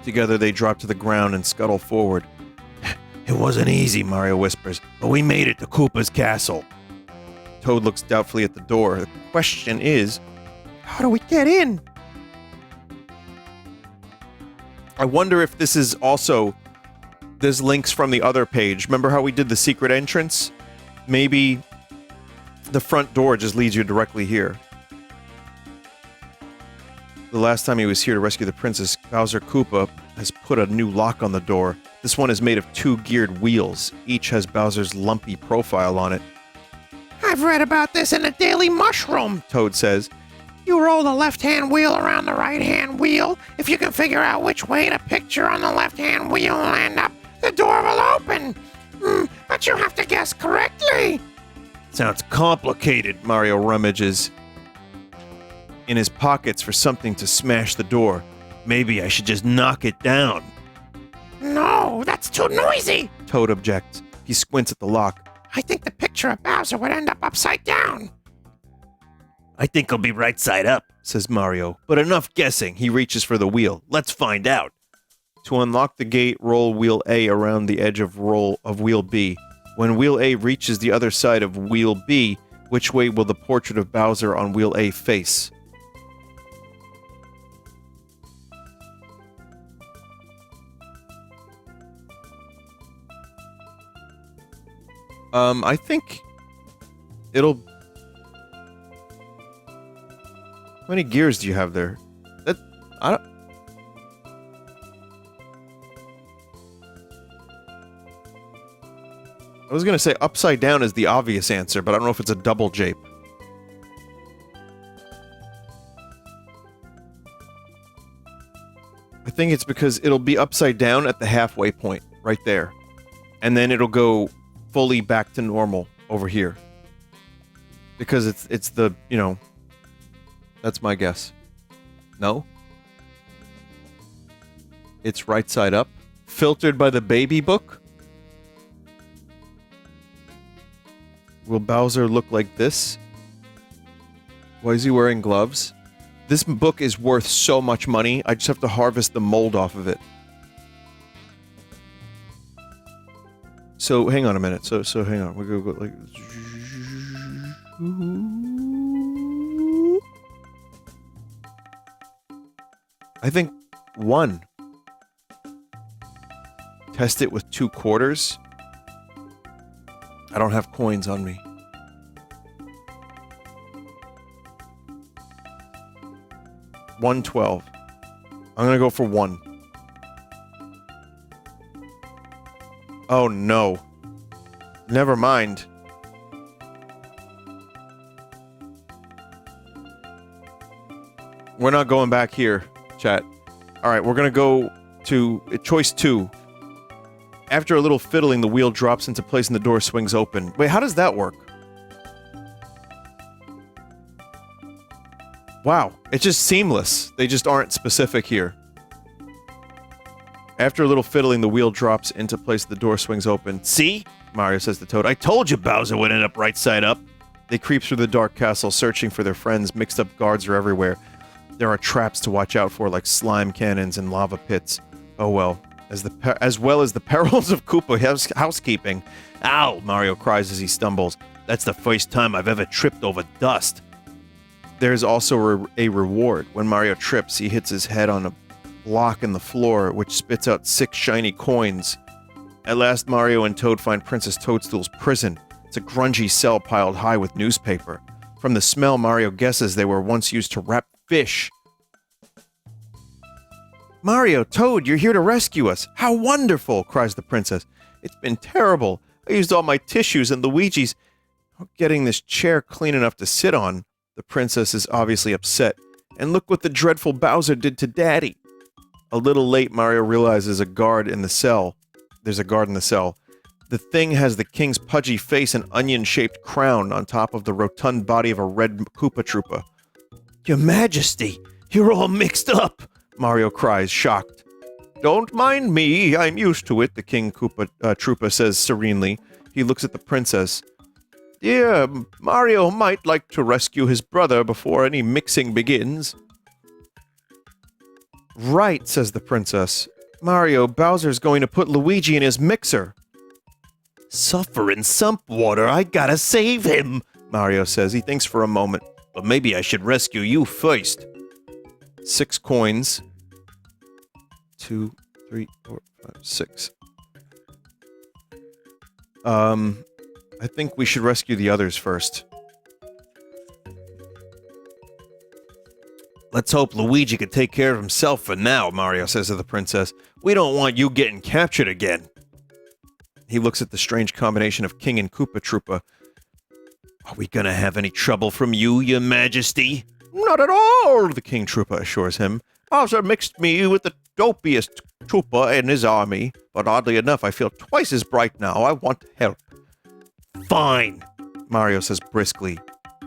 Speaker 1: Together they drop to the ground and scuttle forward.
Speaker 3: It wasn't easy, Mario whispers, but we made it to Koopa's castle.
Speaker 1: Toad looks doubtfully at the door. The question is,
Speaker 2: How do we get in?
Speaker 1: I wonder if this is also... There's links from the other page. Remember how we did the secret entrance? Maybe the front door just leads you directly here. The last time he was here to rescue the princess, Bowser Koopa has put a new lock on the door. This one is made of 2 geared wheels. Each has Bowser's lumpy profile on it.
Speaker 2: I've read about this in the Daily Mushroom, Toad says. You roll the left-hand wheel around the right-hand wheel. If you can figure out which way the picture on the left-hand wheel will end up, the door will open. But you have to guess correctly.
Speaker 3: Sounds complicated.
Speaker 1: Mario rummages in his pockets for something to smash the door.
Speaker 3: Maybe I should just knock it down.
Speaker 2: No, that's too noisy.
Speaker 1: Toad objects. He squints at the lock.
Speaker 2: I think the picture of Bowser would end up upside down.
Speaker 3: I think I'll be right side up,
Speaker 1: says Mario. But enough guessing. He reaches for the wheel.
Speaker 3: Let's find out.
Speaker 1: To unlock the gate, roll wheel A around the edge of wheel B. When wheel A reaches the other side of wheel B, which way will the portrait of Bowser on wheel A face? I think it'll... How many gears do you have there? I was gonna say upside down is the obvious answer, but I don't know if it's a double jape. I think it's because it'll be upside down at the halfway point, right there. And then it'll go fully back to normal over here. Because it's the, you know... That's my guess. No? It's right side up. Filtered by the baby book? Will Bowser look like this? Why is he wearing gloves? This book is worth so much money, I just have to harvest the mold off of it. So, hang on a minute. So hang on. We're gonna go like... I think 1. Test it with 2 quarters. I don't have coins on me. $1.12. I'm gonna go for 1. Oh no. Never mind. We're not going back here, chat. Alright, we're gonna go to choice 2. After a little fiddling, the wheel drops into place and the door swings open. Wait, how does that work? Wow, it's just seamless. They just aren't specific here. After a little fiddling, the wheel drops into place and the door swings open.
Speaker 3: See?
Speaker 1: Mario says to Toad.
Speaker 3: I told you Bowser would end up right side up.
Speaker 1: They creep through the dark castle, searching for their friends. Mixed up guards are everywhere. There are traps to watch out for, like slime cannons and lava pits. Oh well. As well as the perils of Koopa housekeeping.
Speaker 3: Ow! Mario cries as he stumbles. That's the first time I've ever tripped over dust.
Speaker 1: There's also a reward. When Mario trips, he hits his head on a block in the floor, which spits out 6 shiny coins. At last, Mario and Toad find Princess Toadstool's prison. It's a grungy cell piled high with newspaper. From the smell, Mario guesses they were once used to wrap fish. Mario, Toad, you're here to rescue us. How wonderful, cries the princess. It's been terrible. I used all my tissues and Luigi's. Getting this chair clean enough to sit on. The princess is obviously upset. And look what the dreadful Bowser did to Daddy. A little late, Mario realizes there's a guard in the cell. The thing has the king's pudgy face and onion-shaped crown on top of the rotund body of a red Koopa Troopa.
Speaker 3: Your Majesty, you're all mixed up,
Speaker 1: Mario cries, shocked. Don't mind me, I'm used to it, the King Koopa Troopa says serenely. He looks at the princess. Dear, Mario might like to rescue his brother before any mixing begins. Right, says the princess. Mario, Bowser's going to put Luigi in his mixer.
Speaker 3: Suffer in sump water, I gotta save him,
Speaker 1: Mario says. He thinks for a moment.
Speaker 3: But maybe I should rescue you first.
Speaker 1: 6 coins. 2, 3, 4, 5, 6. I think we should rescue the others first.
Speaker 3: Let's hope Luigi can take care of himself for now, Mario says to the princess. We don't want you getting captured again.
Speaker 1: He looks at the strange combination of King and Koopa Troopa.
Speaker 3: Are we gonna have any trouble from you, your majesty?
Speaker 1: Not at all, the King Troopa assures him. Bowser mixed me with the dopiest trooper in his army, but oddly enough, I feel twice as bright now. I want help.
Speaker 3: Fine.
Speaker 1: Mario says briskly.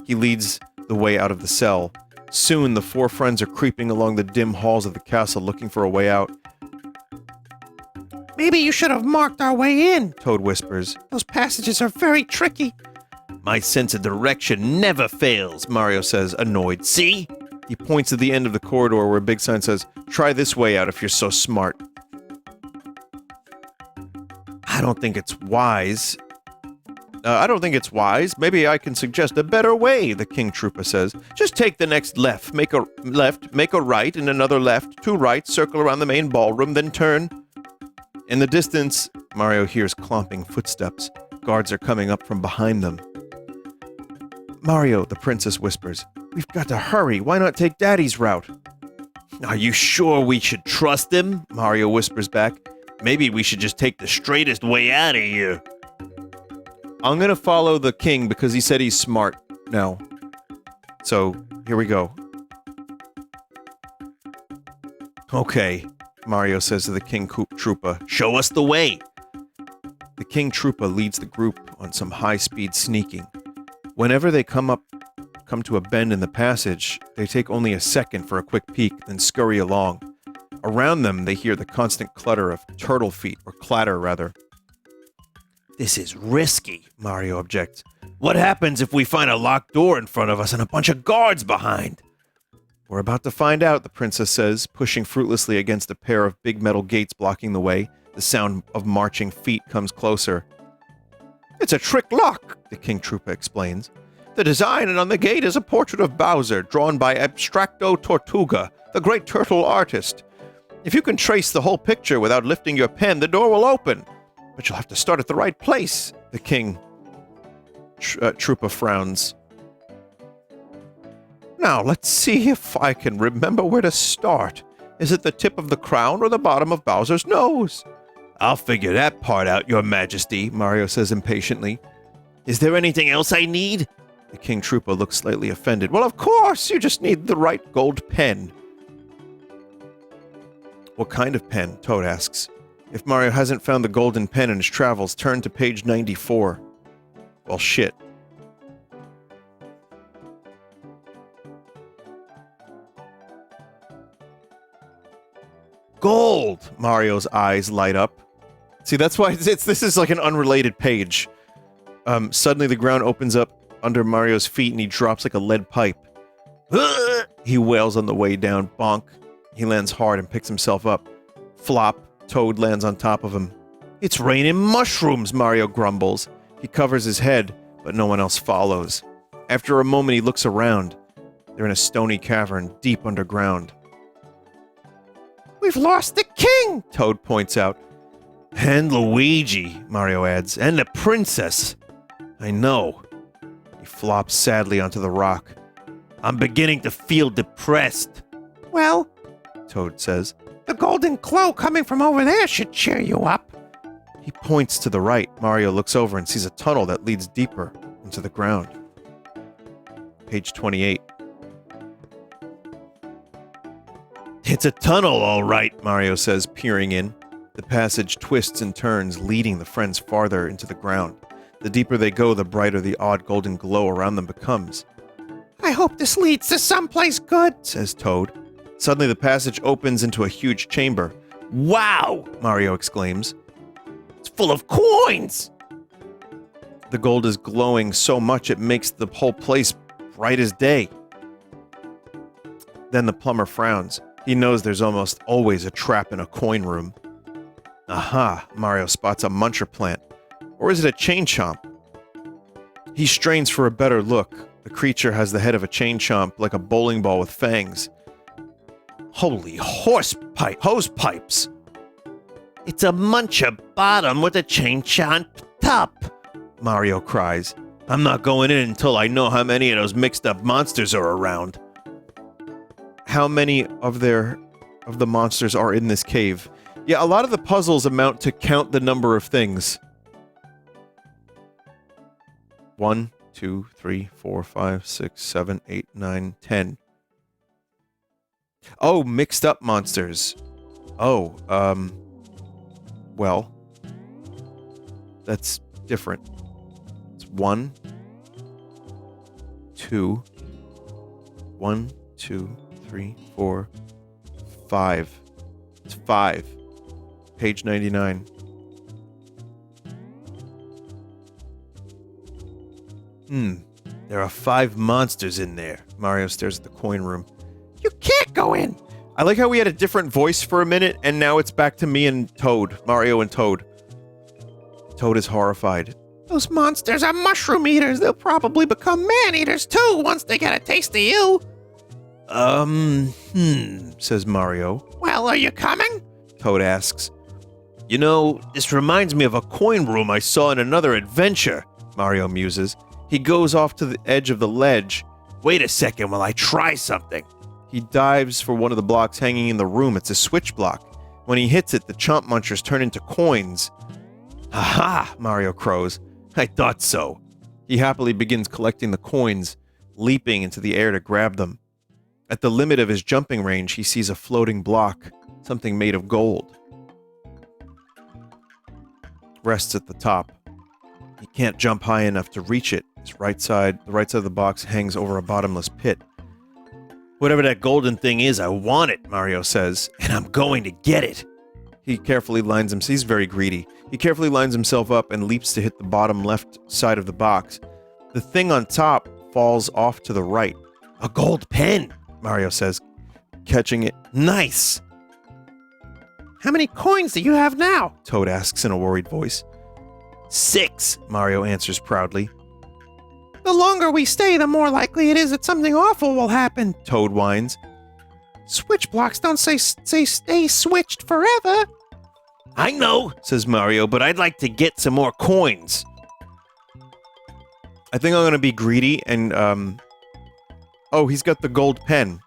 Speaker 1: He leads the way out of the cell. Soon, the four friends are creeping along the dim halls of the castle looking for a way out.
Speaker 2: Maybe you should have marked our way in.
Speaker 1: Toad whispers.
Speaker 2: Those passages are very tricky.
Speaker 3: My sense of direction never fails,
Speaker 1: Mario says, annoyed.
Speaker 3: See?
Speaker 1: He points to the end of the corridor where a big sign says, "Try this way out if you're so smart." I don't think it's wise. Maybe I can suggest a better way, the King Troopa says. Just take the next left, make a right, and another left, 2 rights, circle around the main ballroom, then turn. In the distance, Mario hears clomping footsteps. Guards are coming up from behind them. Mario, the princess whispers, "We've got to hurry. Why not take Daddy's route?"
Speaker 3: Are you sure we should trust him?
Speaker 1: Mario whispers back.
Speaker 3: Maybe we should just take the straightest way out of here.
Speaker 1: I'm gonna follow the king because he said he's smart now. So, here we go. Okay, Mario says to the King Troopa.
Speaker 3: Show us the way.
Speaker 1: The King Troopa leads the group on some high-speed sneaking. Whenever they come to a bend in the passage, they take only a second for a quick peek, then scurry along. Around them, they hear the constant clutter of turtle feet, or clatter, rather.
Speaker 3: This is risky, Mario objects. What happens if we find a locked door in front of us and a bunch of guards behind?
Speaker 1: We're about to find out, the princess says, pushing fruitlessly against a pair of big metal gates blocking the way. The sound of marching feet comes closer. "It's a trick lock," the King Troopa explains. "The design on the gate is a portrait of Bowser, drawn by Abstracto Tortuga, the great turtle artist. If you can trace the whole picture without lifting your pen, the door will open. But you'll have to start at the right place," the King Troopa frowns. "Now, let's see if I can remember where to start. Is it the tip of the crown or the bottom of Bowser's nose?"
Speaker 3: I'll figure that part out, your majesty,
Speaker 1: Mario says impatiently.
Speaker 3: Is there anything else I need?
Speaker 1: The King Troopa looks slightly offended. "Well, of course, you just need the right gold pen." "What kind of pen?" Toad asks. If Mario hasn't found the golden pen in his travels, turn to page 94. Well, shit. Gold! Mario's eyes light up. See, that's why this is like an unrelated page. Suddenly the ground opens up under Mario's feet and he drops like a lead pipe. He wails on the way down. Bonk. He lands hard and picks himself up. Flop. Toad lands on top of him. "It's raining mushrooms," Mario grumbles. He covers his head, but no one else follows. After a moment, he looks around. They're in a stony cavern deep underground.
Speaker 2: "We've lost the king,"
Speaker 1: Toad points out.
Speaker 3: "And Luigi," Mario adds, "and the princess."
Speaker 1: "I know." He flops sadly onto the rock.
Speaker 3: "I'm beginning to feel depressed."
Speaker 2: "Well,"
Speaker 1: Toad says,
Speaker 2: "the golden glow coming from over there should cheer you up."
Speaker 1: He points to the right. Mario looks over and sees a tunnel that leads deeper into the ground. Page 28.
Speaker 3: "It's a tunnel, all right,"
Speaker 1: Mario says, peering in. The passage twists and turns, leading the friends farther into the ground. The deeper they go, the brighter the odd golden glow around them becomes.
Speaker 2: "I hope this leads to someplace good,"
Speaker 1: says Toad. Suddenly the passage opens into a huge chamber.
Speaker 3: "Wow!"
Speaker 1: Mario exclaims.
Speaker 3: "It's full of coins!"
Speaker 1: The gold is glowing so much it makes the whole place bright as day. Then the plumber frowns. He knows there's almost always a trap in a coin room. Aha! Mario spots a muncher plant. Or is it a chain chomp? He strains for a better look. The creature has the head of a chain chomp, like a bowling ball with fangs.
Speaker 3: Holy hose pipes! It's a muncher bottom with a chain chomp top!
Speaker 1: Mario cries.
Speaker 3: I'm not going in until I know how many of those mixed up monsters are around.
Speaker 1: How many of the monsters are in this cave? Yeah, a lot of the puzzles amount to count the number of things. 1, 2, 3, 4, 5, 6, 7, 8, 9, 10. Oh, mixed up monsters. Oh, well, that's different. It's 1, 2, 1, 2, 3, 4, 5. It's 5. Page 99. There are 5 monsters in there. Mario stares at the coin room.
Speaker 2: You can't go in.
Speaker 1: I like how we had a different voice for a minute, and now it's back to me and Toad. Mario and Toad. Toad is horrified.
Speaker 2: Those monsters are mushroom eaters. They'll probably become man-eaters too once they get a taste of you.
Speaker 1: Says Mario.
Speaker 2: Well, are you coming?
Speaker 1: Toad asks.
Speaker 3: You know, this reminds me of a coin room I saw in another adventure,
Speaker 1: Mario muses. He goes off to the edge of the ledge.
Speaker 3: Wait a second while I try something.
Speaker 1: He dives for one of the blocks hanging in the room. It's a switch block. When he hits it, the chomp munchers turn into coins.
Speaker 3: Aha!
Speaker 1: Mario crows.
Speaker 3: I thought so.
Speaker 1: He happily begins collecting the coins, leaping into the air to grab them. At the limit of his jumping range, he sees a floating block, something made of gold. Rests at the top. He can't jump high enough to reach it. The right side of the box hangs over a bottomless pit.
Speaker 3: Whatever that golden thing is, I want it, Mario says, and I'm going to get it.
Speaker 1: He carefully lines himself. He's very greedy. He carefully lines himself up and leaps to hit the bottom left side of the box. The thing on top falls off to the right.
Speaker 3: A gold pen,
Speaker 1: Mario says, catching it.
Speaker 3: Nice.
Speaker 2: How many coins do you have now?
Speaker 1: Toad asks in a worried voice.
Speaker 3: 6,
Speaker 1: Mario answers proudly.
Speaker 2: The longer we stay, the more likely it is that something awful will happen.
Speaker 1: Toad whines.
Speaker 2: Switch blocks don't say stay switched forever.
Speaker 3: I know, says Mario, but I'd like to get some more coins.
Speaker 1: I think I'm going to be greedy and, Oh, he's got the gold pen.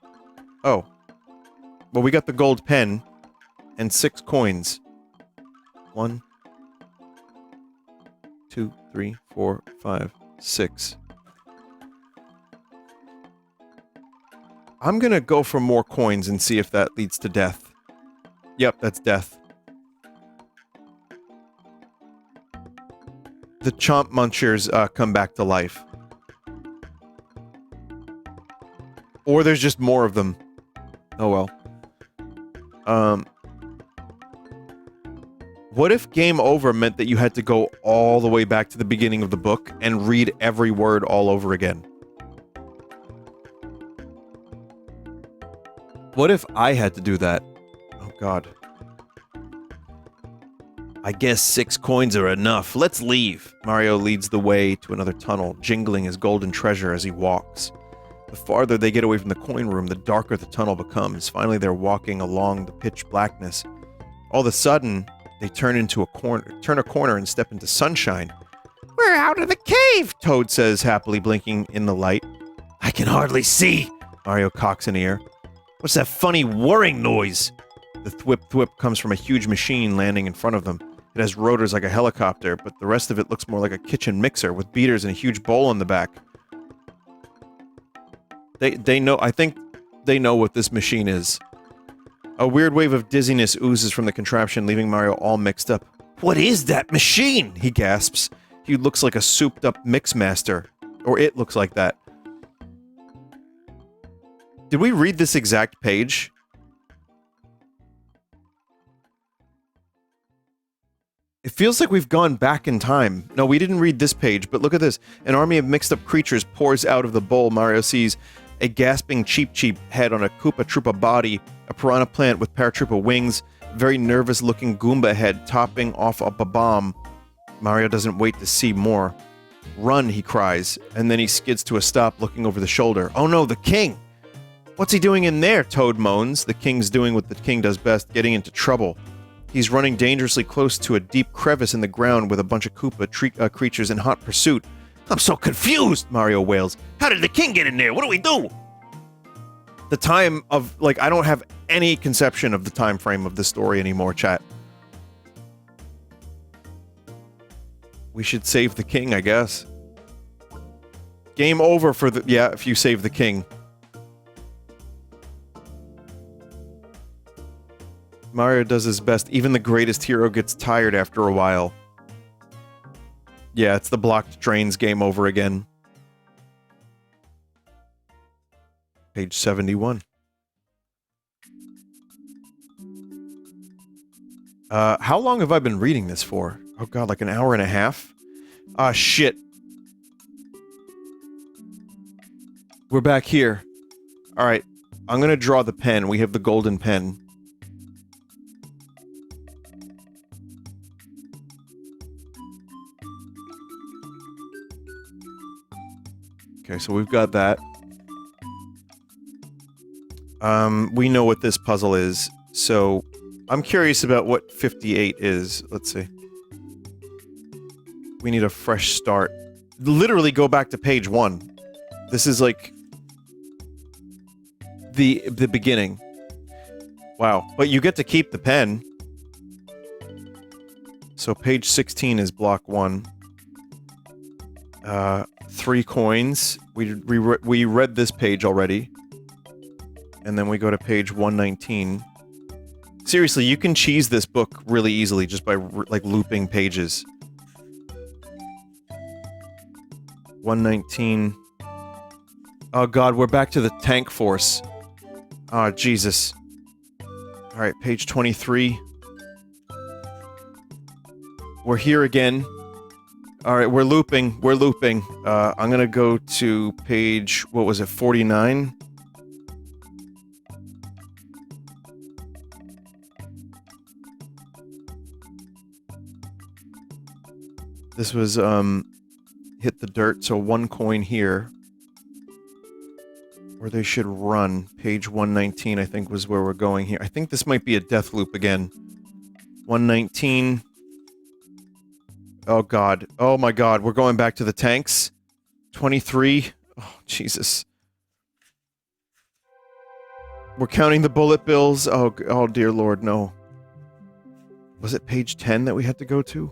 Speaker 1: Oh. Well, we got the gold pen and 6 coins. 1, 2, 3, 4, 5, 6. I'm gonna go for more coins and see if that leads to death. Yep, that's death. The chomp munchers come back to life. Or there's just more of them. Oh well. What if game over meant that you had to go all the way back to the beginning of the book and read every word all over again? What if I had to do that? Oh god.
Speaker 3: I guess 6 coins are enough. Let's leave.
Speaker 1: Mario leads the way to another tunnel, jingling his golden treasure as he walks. The farther they get away from the coin room, the darker the tunnel becomes. Finally, they're walking along the pitch blackness. All of a sudden, they turn a corner and step into sunshine.
Speaker 2: We're out of the cave,
Speaker 1: Toad says, happily blinking in the light.
Speaker 3: I can hardly see.
Speaker 1: Mario cocks an ear.
Speaker 3: What's that funny whirring noise?
Speaker 1: The thwip-thwip comes from a huge machine landing in front of them. It has rotors like a helicopter, but the rest of it looks more like a kitchen mixer with beaters and a huge bowl on the back. They know, I think they know what this machine is. A weird wave of dizziness oozes from the contraption, leaving Mario all mixed up.
Speaker 3: What is that machine?
Speaker 1: He gasps. He looks like a souped-up mixmaster. Or it looks like that. Did we read this exact page? It feels like we've gone back in time. No, we didn't read this page, but look at this. An army of mixed-up creatures pours out of the bowl. Mario sees a gasping Cheep head on a Koopa Troopa body, a piranha plant with paratroopa wings, a very nervous-looking Goomba head topping off a bomb. Mario doesn't wait to see more. Run, he cries, and then he skids to a stop, looking over the shoulder. Oh no, the king! What's he doing in there? Toad moans. The king's doing what the king does best, getting into trouble. He's running dangerously close to a deep crevice in the ground with a bunch of Koopa creatures in hot pursuit.
Speaker 3: I'm so confused, Mario wails. How did the king get in there? What do we do?
Speaker 1: The time of, like, I don't have any conception of the time frame of the story anymore, chat. We should save the king, I guess. Game over for the... Yeah, if you save the king. Mario does his best. Even the greatest hero gets tired after a while. Yeah, it's the blocked drains game over again. Page 71. How long have I been reading this for? Oh god, like an hour and a half? Ah, shit. We're back here. Alright, I'm gonna draw the pen. We have the golden pen. Okay, so we've got that. We know what this puzzle is, so I'm curious about what 58 is. Let's see. We need a fresh start. Literally go back to page 1. This is like the beginning. Wow. But you get to keep the pen. So page 16 is block 1. 3 coins. We read this page already. And then we go to page 119. Seriously, you can cheese this book really easily just by, like, looping pages. 119. Oh god, we're back to the tank force. Oh, Jesus. Alright, page 23. We're here again. Alright, we're looping. We're looping. I'm gonna go to page... what was it? 49? This was, hit the dirt, so 1 coin here. Or they should run. Page 119, I think, was where we're going here. I think this might be a death loop again. 119. Oh god. Oh my god, we're going back to the tanks. 23. Oh, Jesus. We're counting the bullet bills. Oh dear lord, no. Was it page 10 that we had to go to?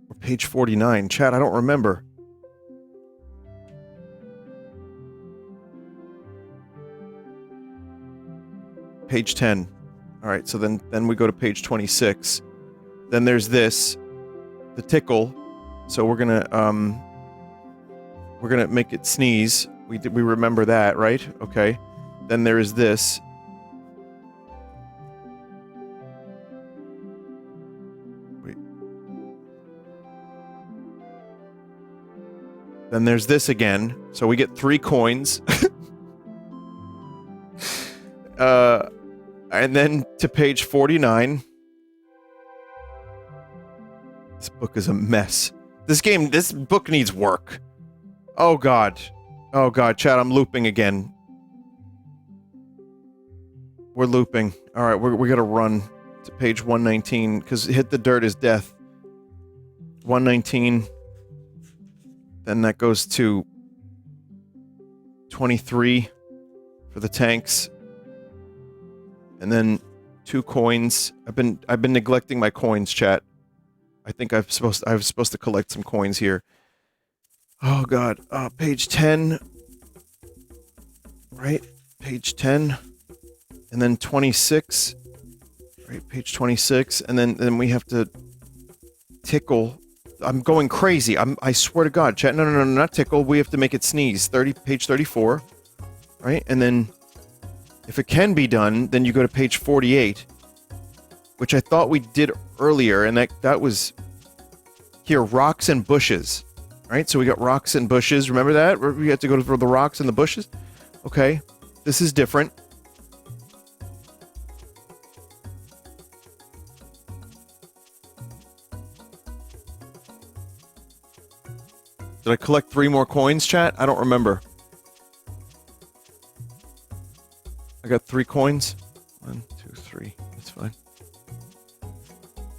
Speaker 1: Or page 49? Chat, I don't remember. Page 10. Alright, so then we go to page 26. Then there's this. The tickle. So we're gonna make it sneeze. We remember that, right? Okay. Then there is this. Wait. Then there's this again. So we get 3 coins. And then to page 49. This book is a mess. This book needs work. Oh god. Oh god, chat, I'm looping again. We're looping. Alright, we gotta run to page 119, because hit the dirt is death. 119. Then that goes to 23 for the tanks. And then 2 coins. I've been neglecting my coins, chat. I think I was supposed to collect some coins here. Oh god. Page 10. Right? Page 10. And then 26. Right, page 26. And then we have to tickle. I'm going crazy. I swear to god, chat. No, not tickle. We have to make it sneeze. Page 34. Right? And then if it can be done, then you go to page 48. Which I thought we did earlier, and that was... Here, rocks and bushes. Right, so we got rocks and bushes. Remember that? We had to go for the rocks and the bushes? Okay. This is different. Did I collect 3 more coins, chat? I don't remember. I got 3 coins. 1, 2, 3. That's fine.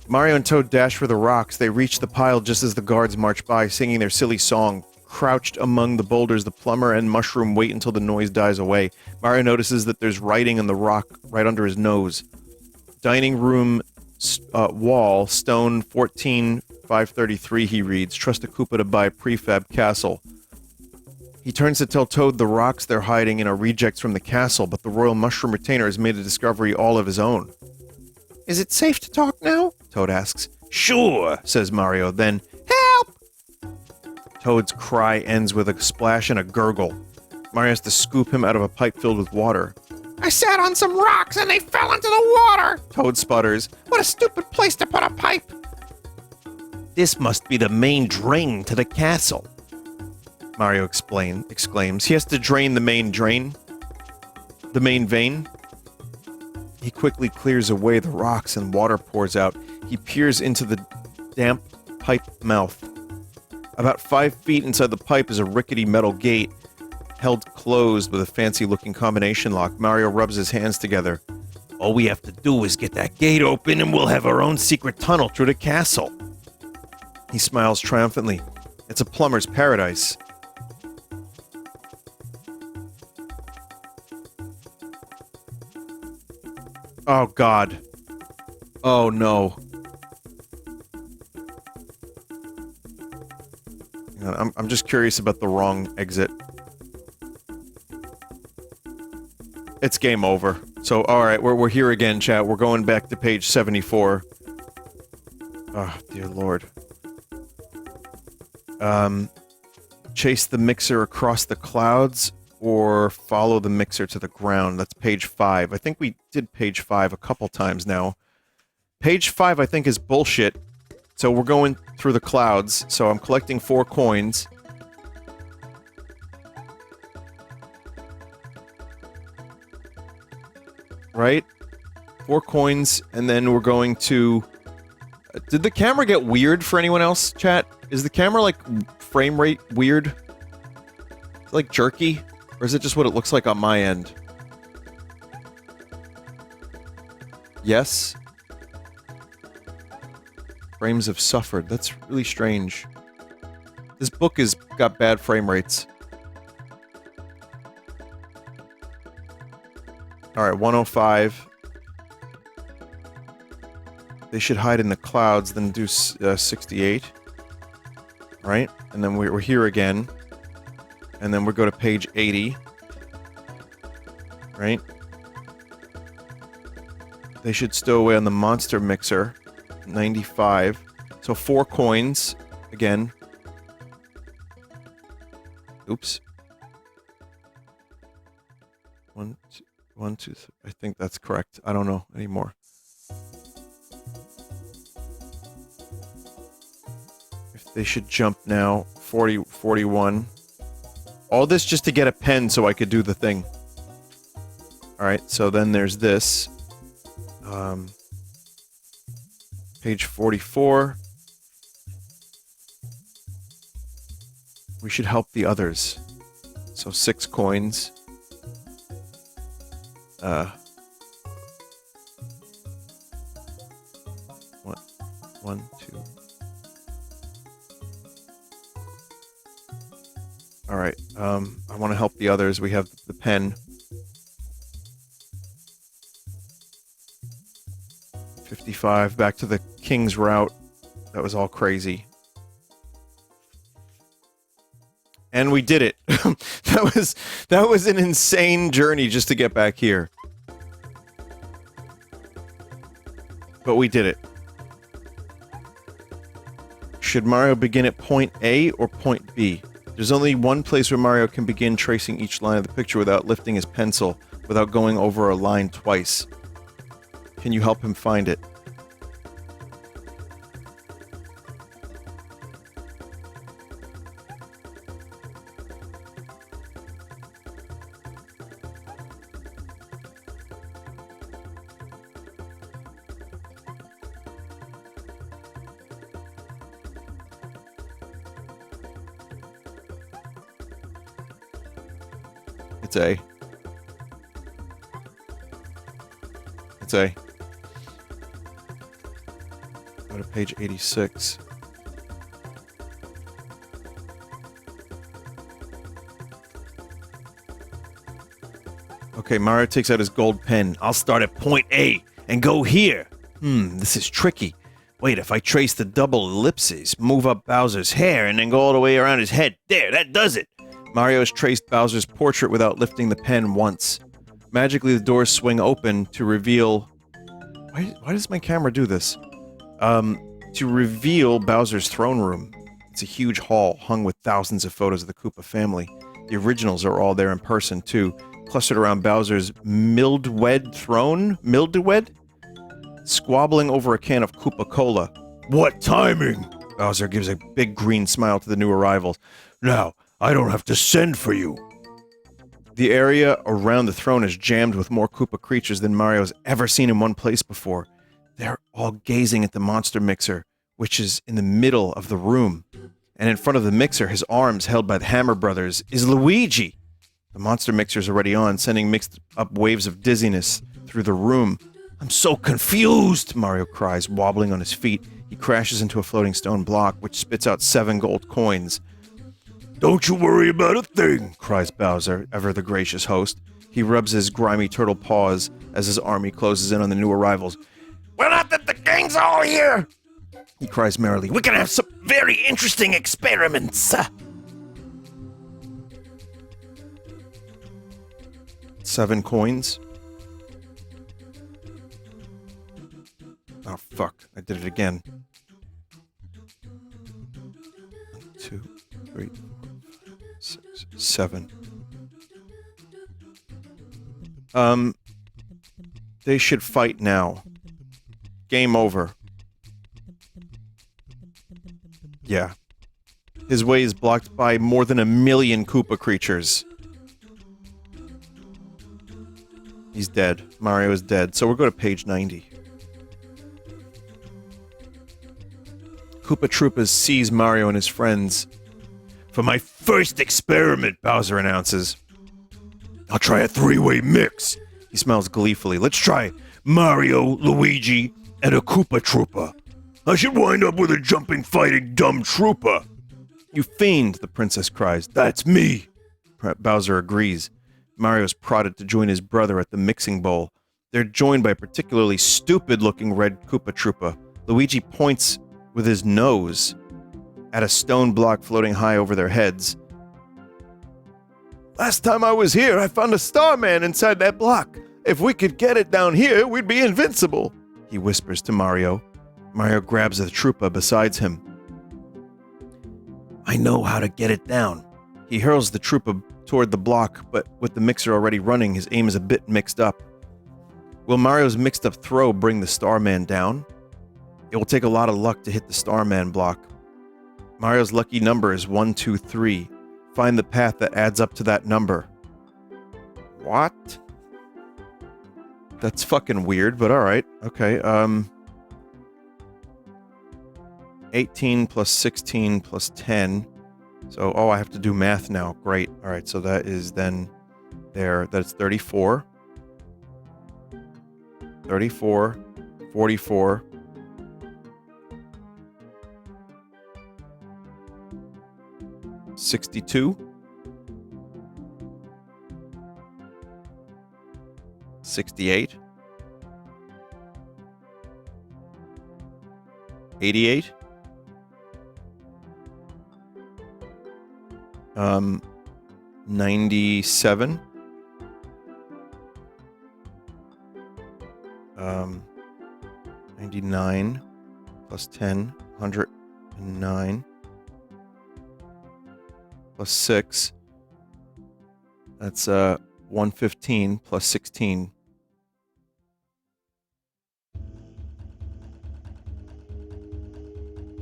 Speaker 1: Mario and Toad dash for the rocks. They reach the pile just as the guards march by, singing their silly song. Crouched among the boulders, the plumber and Mushroom wait until the noise dies away. Mario notices that there's writing on the rock right under his nose. Dining room wall, stone 14 533, he reads, trust a Koopa to buy prefab castle. He turns to tell Toad the rocks they're hiding in are rejects from the castle, but the royal mushroom retainer has made a discovery all of his own. Is it safe to talk now? Toad asks.
Speaker 3: Sure, says Mario, then,
Speaker 2: Help!
Speaker 1: Toad's cry ends with a splash and a gurgle. Mario has to scoop him out of a pipe filled with water.
Speaker 2: I sat on some rocks and they fell into the water.
Speaker 1: Toad sputters.
Speaker 2: What a stupid place to put a pipe.
Speaker 3: this must be the main drain to the castle.
Speaker 1: Mario exclaims. He has to drain the main drain? The main vein? He quickly clears away the rocks and water pours out. He peers into the damp pipe mouth. About 5 feet inside the pipe is a rickety metal gate, held closed with a fancy-looking combination lock. Mario rubs his hands together.
Speaker 3: All we have to do is get that gate open and we'll have our own secret tunnel through the castle.
Speaker 1: He smiles triumphantly. It's a plumber's paradise. Oh, God. Oh, no. I'm just curious about the wrong exit. It's game over. So, alright, we're here again, chat. We're going back to page 74. Oh, dear lord. Chase the mixer across the clouds or follow the mixer to the ground. That's page 5. I think we did page 5 a couple times now. Page 5, I think, is bullshit. So we're going through the clouds. So I'm collecting 4 coins. Right? 4 coins, and then we're going to... Did the camera get weird for anyone else, chat? Is the camera, like, frame rate weird? Like jerky? Or is it just what it looks like on my end? Yes? Frames have suffered. That's really strange. This book has got bad frame rates. Alright, 105. They should hide in the clouds, then do 68. Right? And then we're here again. And then we'll go to page 80. Right? They should stow away on the monster mixer. 95. So 4 coins. Again. Oops. 1, 2, 3. I think that's correct. I don't know anymore. If they should jump now. 40, 41. All this just to get a pen so I could do the thing. Alright, so then there's this. Page 44. We should help the others. So 6 coins. 1, 2. Alright, I want to help the others. We have the pen. 55, back to the King's Route. That was all crazy. And we did it. that was an insane journey just to get back here. But we did it. Should Mario begin at point A or point B? There's only one place where Mario can begin tracing each line of the picture without lifting his pencil, without going over a line twice. Can you help him find it? It's A. It's A. Go to page 86. Okay, Mario takes out his gold pen.
Speaker 3: I'll start at point A and go here.
Speaker 1: This is tricky.
Speaker 3: Wait, if I trace the double ellipses, move up Bowser's hair, and then go all the way around his head, there, that does it!
Speaker 1: Mario has traced Bowser's portrait without lifting the pen once. Magically, the doors swing open to reveal... Why does my camera do this? To reveal Bowser's throne room. It's a huge hall hung with thousands of photos of the Koopa family. The originals are all there in person, too, clustered around Bowser's Mildwed throne? Mildwed? Squabbling over a can of Koopa Cola.
Speaker 3: What timing?
Speaker 1: Bowser gives a big green smile to the new arrivals.
Speaker 3: Now, I don't have to send for you.
Speaker 1: The area around the throne is jammed with more Koopa creatures than Mario's ever seen in one place before. They're all gazing at the monster mixer, which is in the middle of the room. And in front of the mixer, his arms held by the Hammer Brothers, is Luigi. The monster mixer's already on, sending mixed up waves of dizziness through the room.
Speaker 3: I'm so confused,
Speaker 1: Mario cries, wobbling on his feet. He crashes into a floating stone block, which spits out 7 gold coins.
Speaker 3: Don't you worry about a thing,
Speaker 1: cries Bowser, ever the gracious host. He rubs his grimy turtle paws as his army closes in on the new arrivals.
Speaker 2: Well, not that the gang's all here!
Speaker 1: He cries merrily.
Speaker 3: We're gonna have some very interesting experiments.
Speaker 1: 7 coins. Oh, fuck. I did it again. 1, 2, 3, 4, 5, 6, 7. They should fight now. Game over. Yeah. His way is blocked by more than 1 million Koopa creatures. He's dead. Mario is dead. So we'll go to page 90. Koopa Troopas seize Mario and his friends.
Speaker 3: For my first experiment, Bowser announces. I'll try a 3-way mix.
Speaker 1: He smiles gleefully.
Speaker 3: Let's try Mario, Luigi, and a Koopa Troopa. I should wind up with a jumping, fighting, dumb Troopa.
Speaker 1: You fiend, the princess cries.
Speaker 3: That's me.
Speaker 1: Bowser agrees. Mario's prodded to join his brother at the mixing bowl. They're joined by a particularly stupid-looking red Koopa Troopa. Luigi points with his nose at a stone block floating high over their heads. Last time I was here, I found a Starman inside that block. If we could get it down here, we'd be invincible, he whispers to Mario. Mario grabs the Troopa beside him. I know how to get it down. He hurls the Troopa toward the block, but with the mixer already running, his aim is a bit mixed up. Will Mario's mixed-up throw bring the Starman down? It will take a lot of luck to hit the Starman block. Mario's lucky number is 1, 2, 3. Find the path that adds up to that number. What? That's fucking weird, but alright. Okay, 18 plus 16 plus 10. So, oh, I have to do math now. Great. Alright, so that is then there. That's 34. 34. 44. 62. 68. 88. 97. 99 plus 10, 109 plus 6. That's 115 plus 16.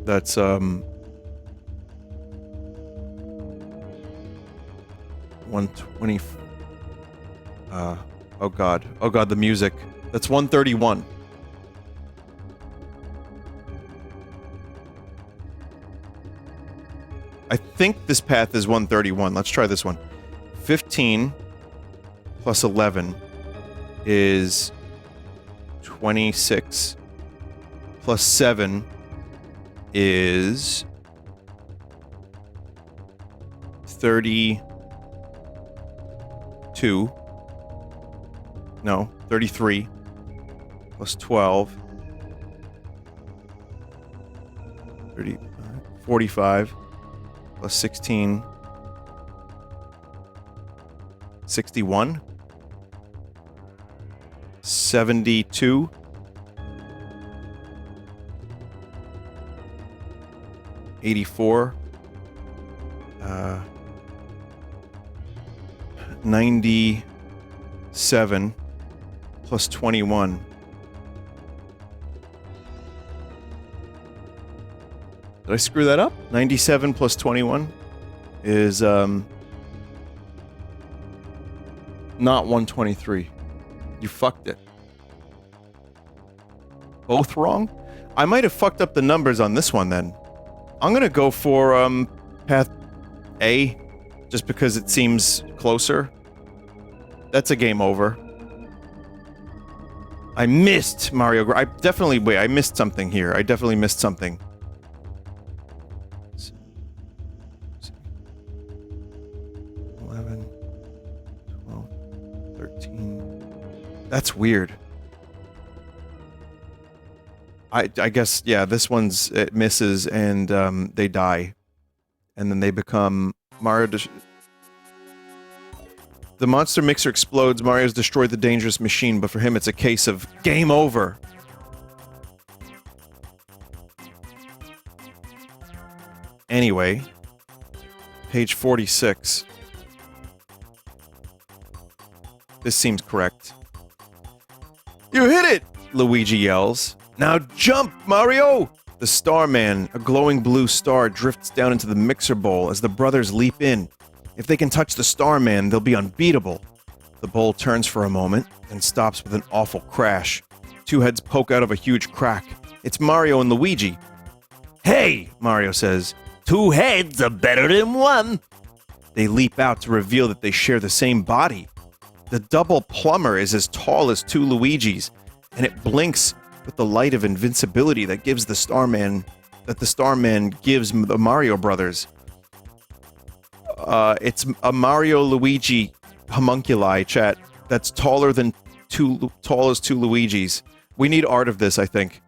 Speaker 1: That's 120. Oh god, the music. That's 131. I think this path is 131. Let's try this one. 15 plus 11 is 26. Plus 7 is 32. No, 33. Plus 12 30, 45 plus 16. 61. 72. 84. 97 plus 21. Did I screw that up? 97 plus 21 is not 123. You fucked it. Both wrong? I might have fucked up the numbers on this one then. I'm gonna go for path A, just because it seems closer. That's a game over. I missed Mario. I missed something here. I definitely missed something. 11, 12, 13. That's weird. I guess, yeah, this one's, it misses and they die. And then they become Mario. The monster mixer explodes. Mario's destroyed the dangerous machine, but for him it's a case of game over. Anyway, page 46. This seems correct. You hit it! Luigi yells. Now jump, Mario! The Starman, a glowing blue star, drifts down into the mixer bowl as the brothers leap in. If they can touch the Starman, they'll be unbeatable. The bowl turns for a moment, then stops with an awful crash. Two heads poke out of a huge crack. It's Mario and Luigi. Hey, Mario says. 2 heads are better than 1. They leap out to reveal that they share the same body. The double plumber is as tall as 2 Luigis, and it blinks with the light of invincibility that gives the Starman gives the Mario brothers. It's a Mario Luigi homunculi, chat, that's taller than tallest 2 Luigis. We need art of this, I think.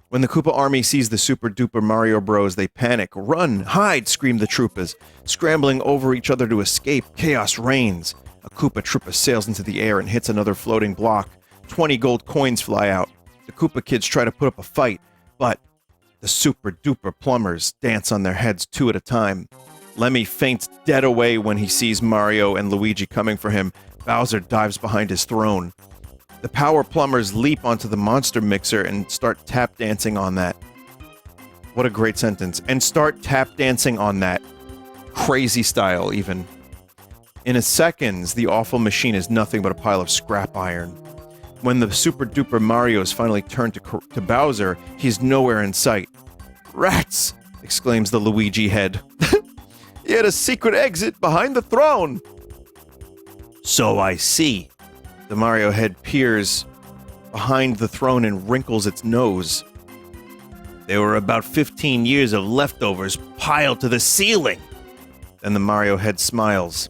Speaker 1: When the Koopa army sees the super duper Mario Bros, they panic. Run! Hide! Scream the Troopas. Scrambling over each other to escape, chaos reigns. A Koopa Troopa sails into the air and hits another floating block. 20 gold coins fly out. The Koopa kids try to put up a fight, but the super duper plumbers dance on their heads 2 at a time. Lemmy faints dead away when he sees Mario and Luigi coming for him. Bowser dives behind his throne. The power plumbers leap onto the monster mixer and start tap dancing on that. What a great sentence. And start tap dancing on that. Crazy style, even. In a seconds, the awful machine is nothing but a pile of scrap iron. When the super duper Marios finally turn to Bowser, he's nowhere in sight. Rats! Exclaims the Luigi head. He had a secret exit behind the throne! So I see. The Mario head peers behind the throne and wrinkles its nose. There were about 15 years of leftovers piled to the ceiling. Then the Mario head smiles.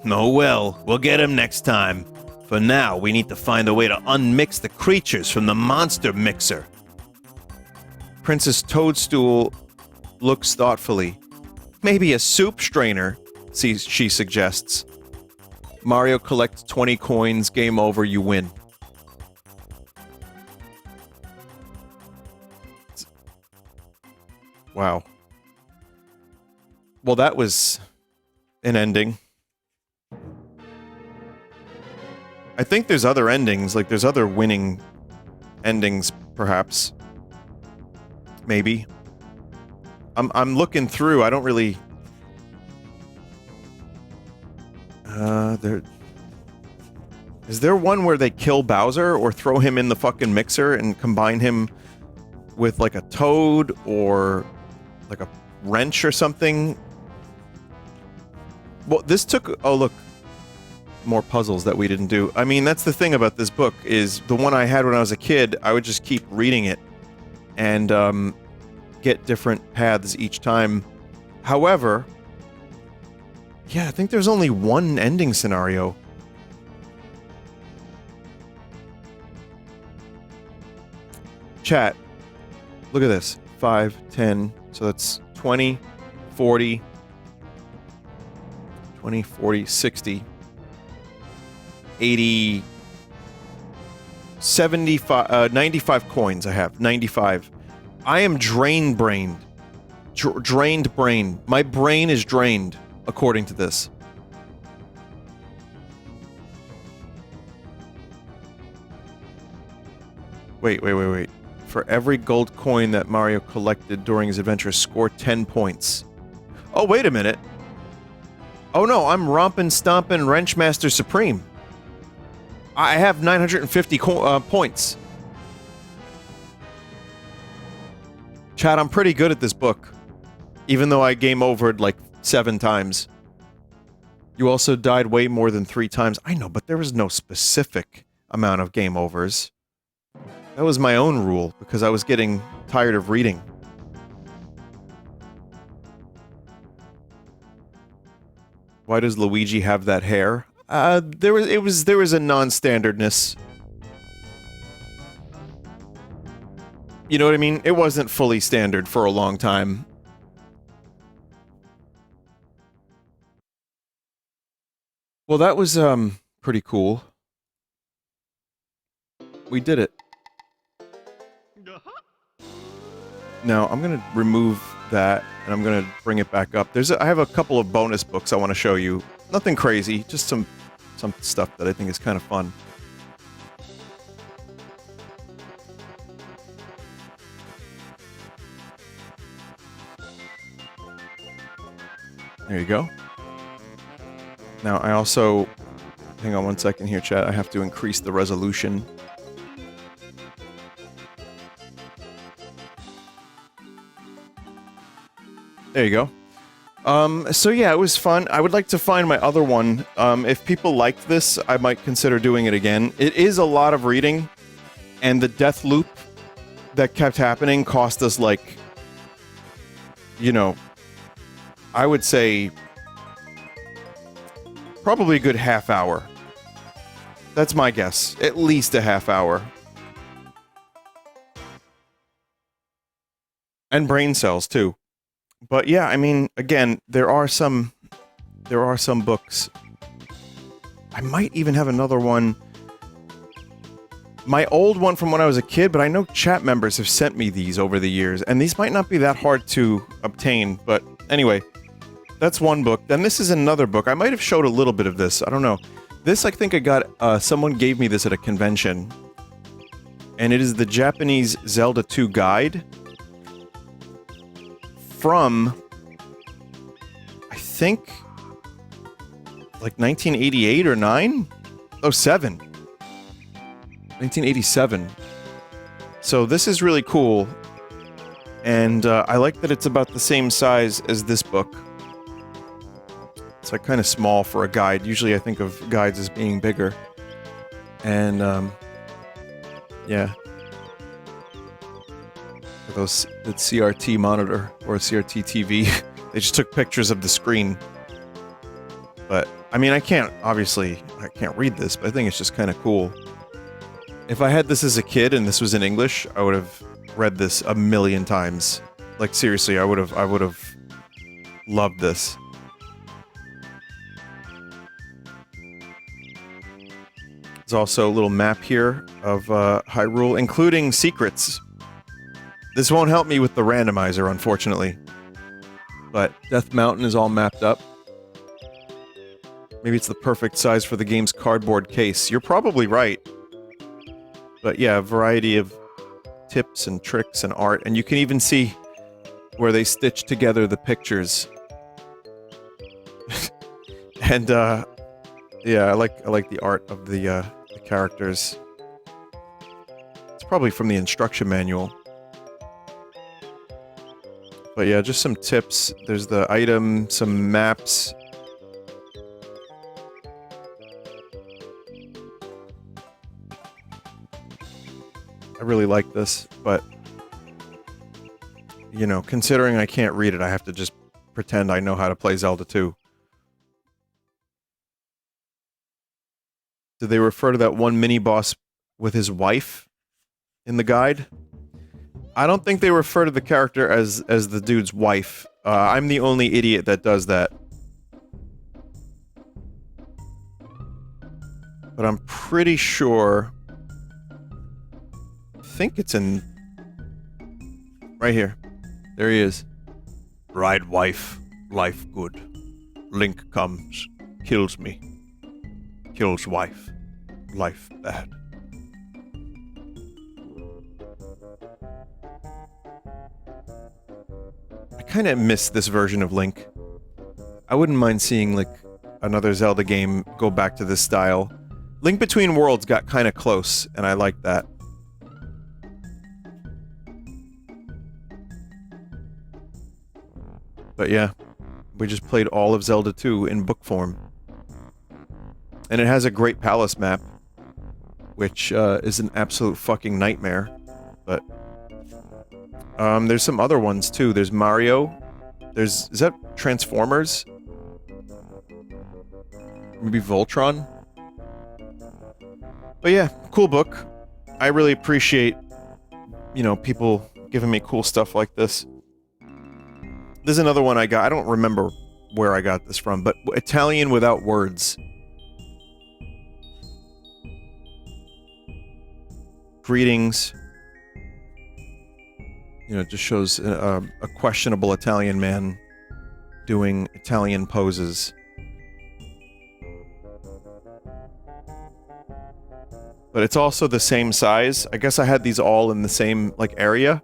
Speaker 1: Oh well, we'll get him next time. For now, we need to find a way to unmix the creatures from the monster mixer. Princess Toadstool looks thoughtfully. Maybe a soup strainer, she suggests. Mario collects 20 coins, game over, you win. Wow. Well, that was an ending. I think there's other endings, like there's other winning endings, perhaps. Maybe. I'm looking through, I don't really... Is there one where they kill Bowser or throw him in the fucking mixer and combine him with like a toad or like a wrench or something? Well, this took... Oh, look. More puzzles that we didn't do. I mean, that's the thing about this book, is the one I had when I was a kid, I would just keep reading it and get different paths each time. However, yeah, I think there's only one ending scenario. Chat, look at this. 5, 10, so that's 20, 40, 20, 40, 60, 80, 75, 95 coins I have. 95. I am drained-brained. Drained brain. My brain is drained, according to this. Wait. For every gold coin that Mario collected during his adventure, score 10 points. Oh, wait a minute. Oh no, I'm Rompin' Stompin' Wrenchmaster Supreme. I have 950 points. Chad, I'm pretty good at this book. Even though I game overed like 7 times. You also died way more than 3 times. I know, but there was no specific amount of game overs. That was my own rule, because I was getting tired of reading. Why does Luigi have that hair? There was a non-standardness. You know what I mean? It wasn't fully standard for a long time. Well, that was, pretty cool. We did it. Now, I'm gonna remove that, and I'm gonna bring it back up. I have a couple of bonus books I want to show you. Nothing crazy, just some stuff that I think is kind of fun. There you go. Now, I also... Hang on one second here, chat. I have to increase the resolution. There you go. So yeah, it was fun. I would like to find my other one. If people liked this, I might consider doing it again. It is a lot of reading, and the death loop that kept happening cost us, like, you know, I would say probably a good half hour. That's my guess. At least a half hour. And brain cells, too. But yeah, I mean, again, there are some books. I might even have another one. My old one from when I was a kid, but I know chat members have sent me these over the years, and these might not be that hard to obtain, but anyway, that's one book. Then this is another book. I might have showed a little bit of this. I don't know. This, I think I got, someone gave me this at a convention, and it is the Japanese Zelda 2 guide. From, I think, like 1988 or 9? Oh, 7. 1987. So this is really cool. And I like that it's about the same size as this book. It's like kind of small for a guide. Usually I think of guides as being bigger. And, yeah. The CRT monitor or CRT TV. They just took pictures of the screen. But I mean, I can't read this, but I think it's just kind of cool. If I had this as a kid and this was in English, I would have read this a million times. Like seriously, I would have loved this. There's also a little map here of Hyrule, including secrets. This won't help me with the randomizer, unfortunately. But Death Mountain is all mapped up. Maybe it's the perfect size for the game's cardboard case. You're probably right. But yeah, a variety of tips and tricks and art. And you can even see where they stitch together the pictures. And, yeah, I like the art of the characters. It's probably from the instruction manual. But yeah, just some tips. There's the item, some maps. I really like this, but you know, considering I can't read it, I have to just pretend I know how to play Zelda 2. Did they refer to that one mini-boss with his wife in the guide? I don't think they refer to the character as the dude's wife. I'm the only idiot that does that. But I'm pretty sure... I think it's in... right here. There he is. Ride wife, life good. Link comes, kills me. Kills wife, life bad. I kind of miss this version of Link. I wouldn't mind seeing, like, another Zelda game go back to this style. Link Between Worlds got kind of close, and I like that. But yeah, we just played all of Zelda 2 in book form. And it has a great palace map, which is an absolute fucking nightmare. But there's some other ones too. There's Mario. Is that Transformers? Maybe Voltron? But yeah, cool book. I really appreciate, you know, people giving me cool stuff like this. There's another one I got. I don't remember where I got this from, but Italian Without Words. Greetings. You know, it just shows a questionable Italian man doing Italian poses. But it's also the same size. I guess I had these all in the same, like, area.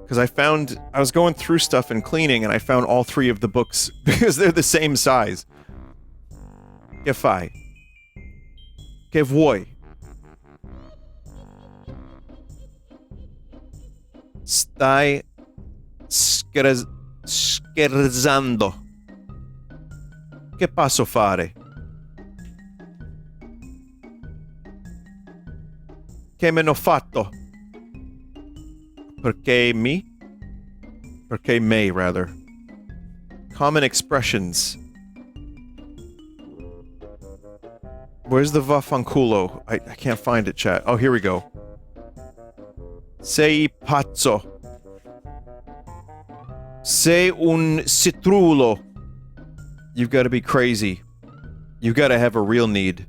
Speaker 1: Because I was going through stuff and cleaning, and I found all three of the books because they're the same size. Che fai? Che vuoi? Stai scherzando. Che posso fare? Che me ne ho fatto? Perché me? Perché me, rather. Common expressions. Where's the vaffanculo? I can't find it, chat. Oh, here we go. Sei pazzo. Sei un citrulo. You've got to be crazy. You've got to have a real need.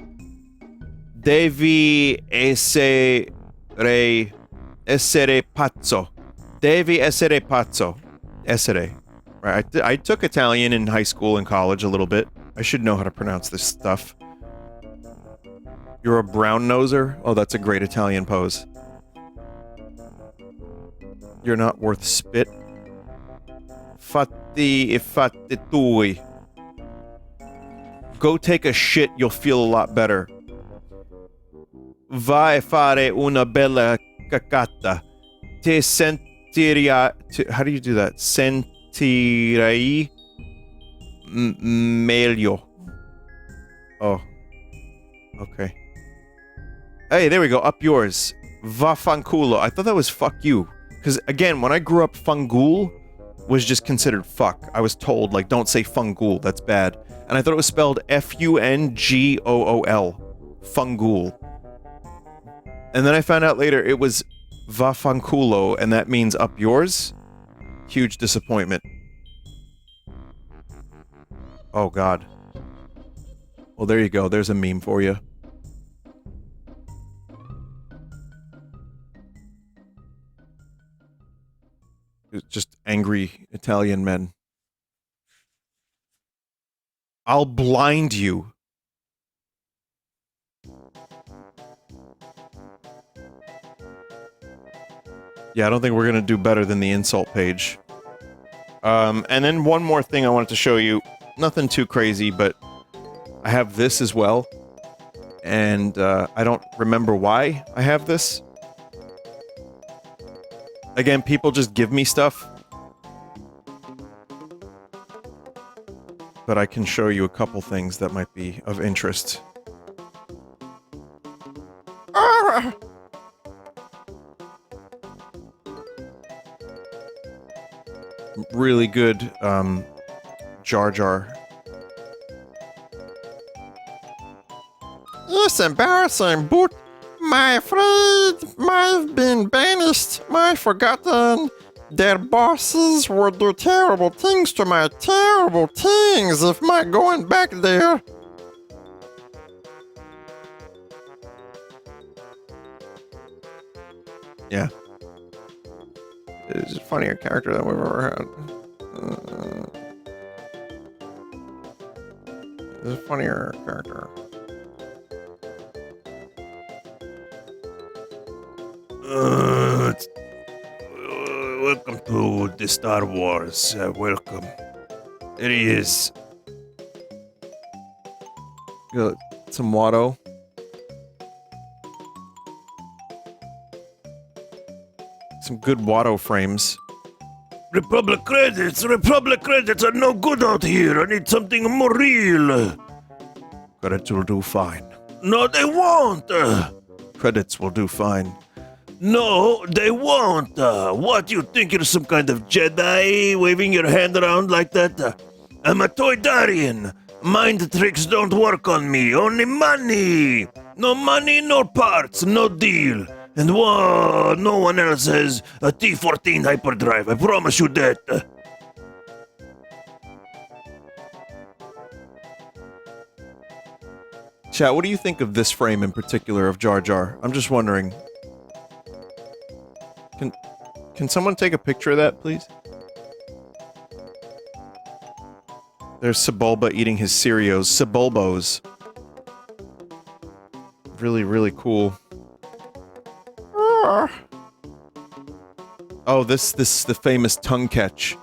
Speaker 1: Devi essere pazzo. Devi essere pazzo. Essere. Right. I took Italian in high school and college a little bit. I should know how to pronounce this stuff. You're a brown noser? Oh, that's a great Italian pose. You're not worth spit. Fatti e fatti tui. Go take a shit, you'll feel a lot better. Vai a fare una bella cacata. Te sentirai... How do you do that? Sentirai meglio. Oh. Okay. Hey, there we go. Up yours. Vaffanculo. I thought that was fuck you. Because, again, when I grew up, fungul was just considered fuck. I was told, like, don't say fungul. That's bad. And I thought it was spelled F-U-N-G-O-O-L. Fungul. And then I found out later it was vaffanculo, and that means up yours? Huge disappointment. Oh, God. Well, there you go. There's a meme for you. It's just angry Italian men. I'll blind you. Yeah, I don't think we're gonna do better than the insult page. And then one more thing I wanted to show you. Nothing too crazy, but I have this as well. And I don't remember why I have this. Again, people just give me stuff. But I can show you a couple things that might be of interest. Really good, Jar Jar.
Speaker 2: It's embarrassing, but My afraid I've been banished, my forgotten. Their bosses will do terrible things to my terrible things if my going back there.
Speaker 1: Yeah. It's a funnier character than we've ever had. It's a funnier character.
Speaker 3: Welcome to the Star Wars. Welcome. There he is.
Speaker 1: Got some Watto. Some good Watto frames.
Speaker 3: Republic credits are no good out here. I need something more real.
Speaker 1: Credits will do fine.
Speaker 3: No, they won't.
Speaker 1: Credits will do fine.
Speaker 3: No, they won't. What, you think you're some kind of Jedi waving your hand around like that? I'm a Toydarian. Mind tricks don't work on me. Only money. No money, no parts, no deal. And whoa, no one else has a T-14 hyperdrive. I promise you that.
Speaker 1: Chat, what do you think of this frame in particular of Jar Jar? I'm just wondering. Can someone take a picture of that, please? There's Sebulba eating his Cereos. Sebulbos. Really, really cool. Oh, this the famous tongue catch.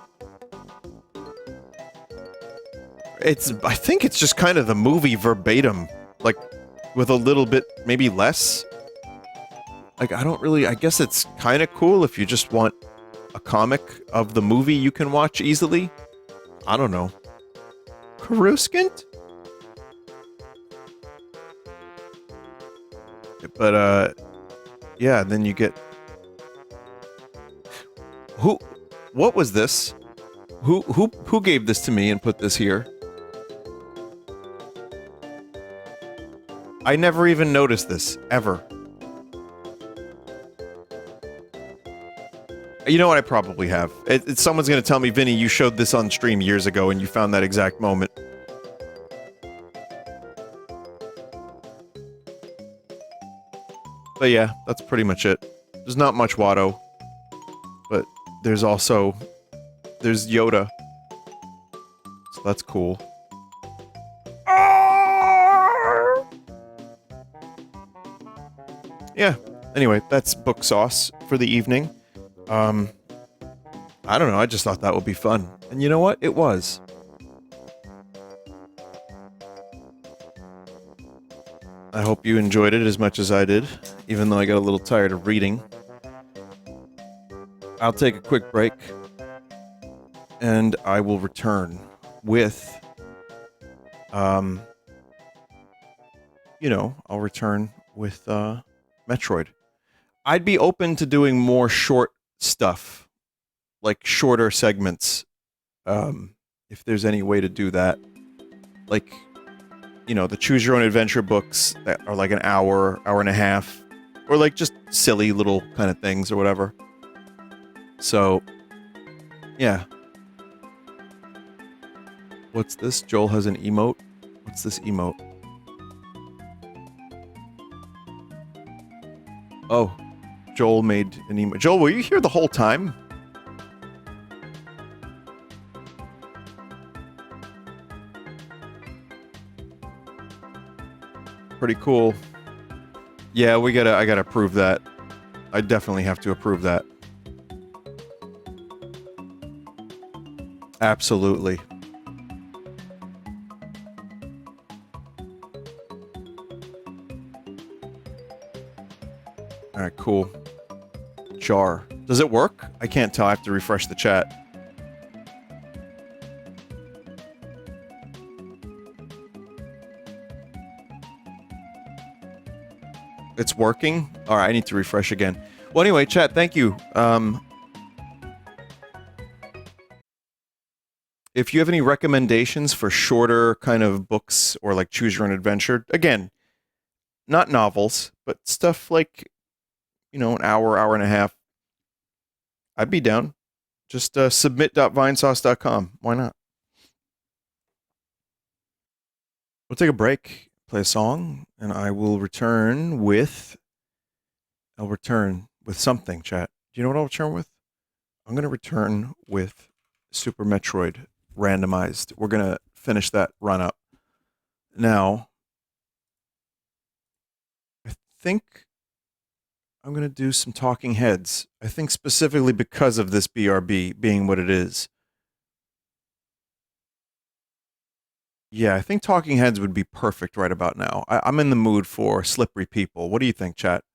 Speaker 1: I think it's just kind of the movie verbatim. Like, with a little bit, maybe less. Like, I guess it's kind of cool if you just want a comic of the movie you can watch easily. I don't know. Coruscant? But, yeah, then you get... What was this? Who gave this to me and put this here? I never even noticed this, ever. You know what? I probably have. Someone's gonna tell me, Vinny, you showed this on stream years ago and you found that exact moment. But yeah, that's pretty much it. There's not much Watto. But there's Yoda. So that's cool. Yeah. Anyway, that's book sauce for the evening. I don't know, I just thought that would be fun. And you know what? It was. I hope you enjoyed it as much as I did, even though I got a little tired of reading. I'll take a quick break, and I will return with, I'll return with, Metroid. I'd be open to doing more short stuff, like shorter segments, if there's any way to do that. Like, the choose your own adventure books that are like an hour and a half, or like just silly little kind of things or whatever. So, yeah. What's this? Joel has an emote? What's this emote? Oh, Joel made an emote. Joel, were you here the whole time? Pretty cool. Yeah, I gotta approve that. I definitely have to approve that. Absolutely. Alright, cool. Jar. Does it work? I can't tell. I have to refresh the chat. It's working? Alright, I need to refresh again. Well, anyway, chat, thank you. If you have any recommendations for shorter kind of books or like choose your own adventure, again, not novels, But stuff like, an hour and a half, I'd be down. Just submit.vinesauce.com. Why not? We'll take a break, play a song, and I will return with. I'll return with something, chat. Do you know what I'll return with? I'm going to return with Super Metroid randomized. We're going to finish that run up. Now, I think I'm going to do some talking heads. I think specifically because of this BRB being what it is. Yeah, I think talking heads would be perfect right about now. I'm in the mood for slippery people. What do you think, chat?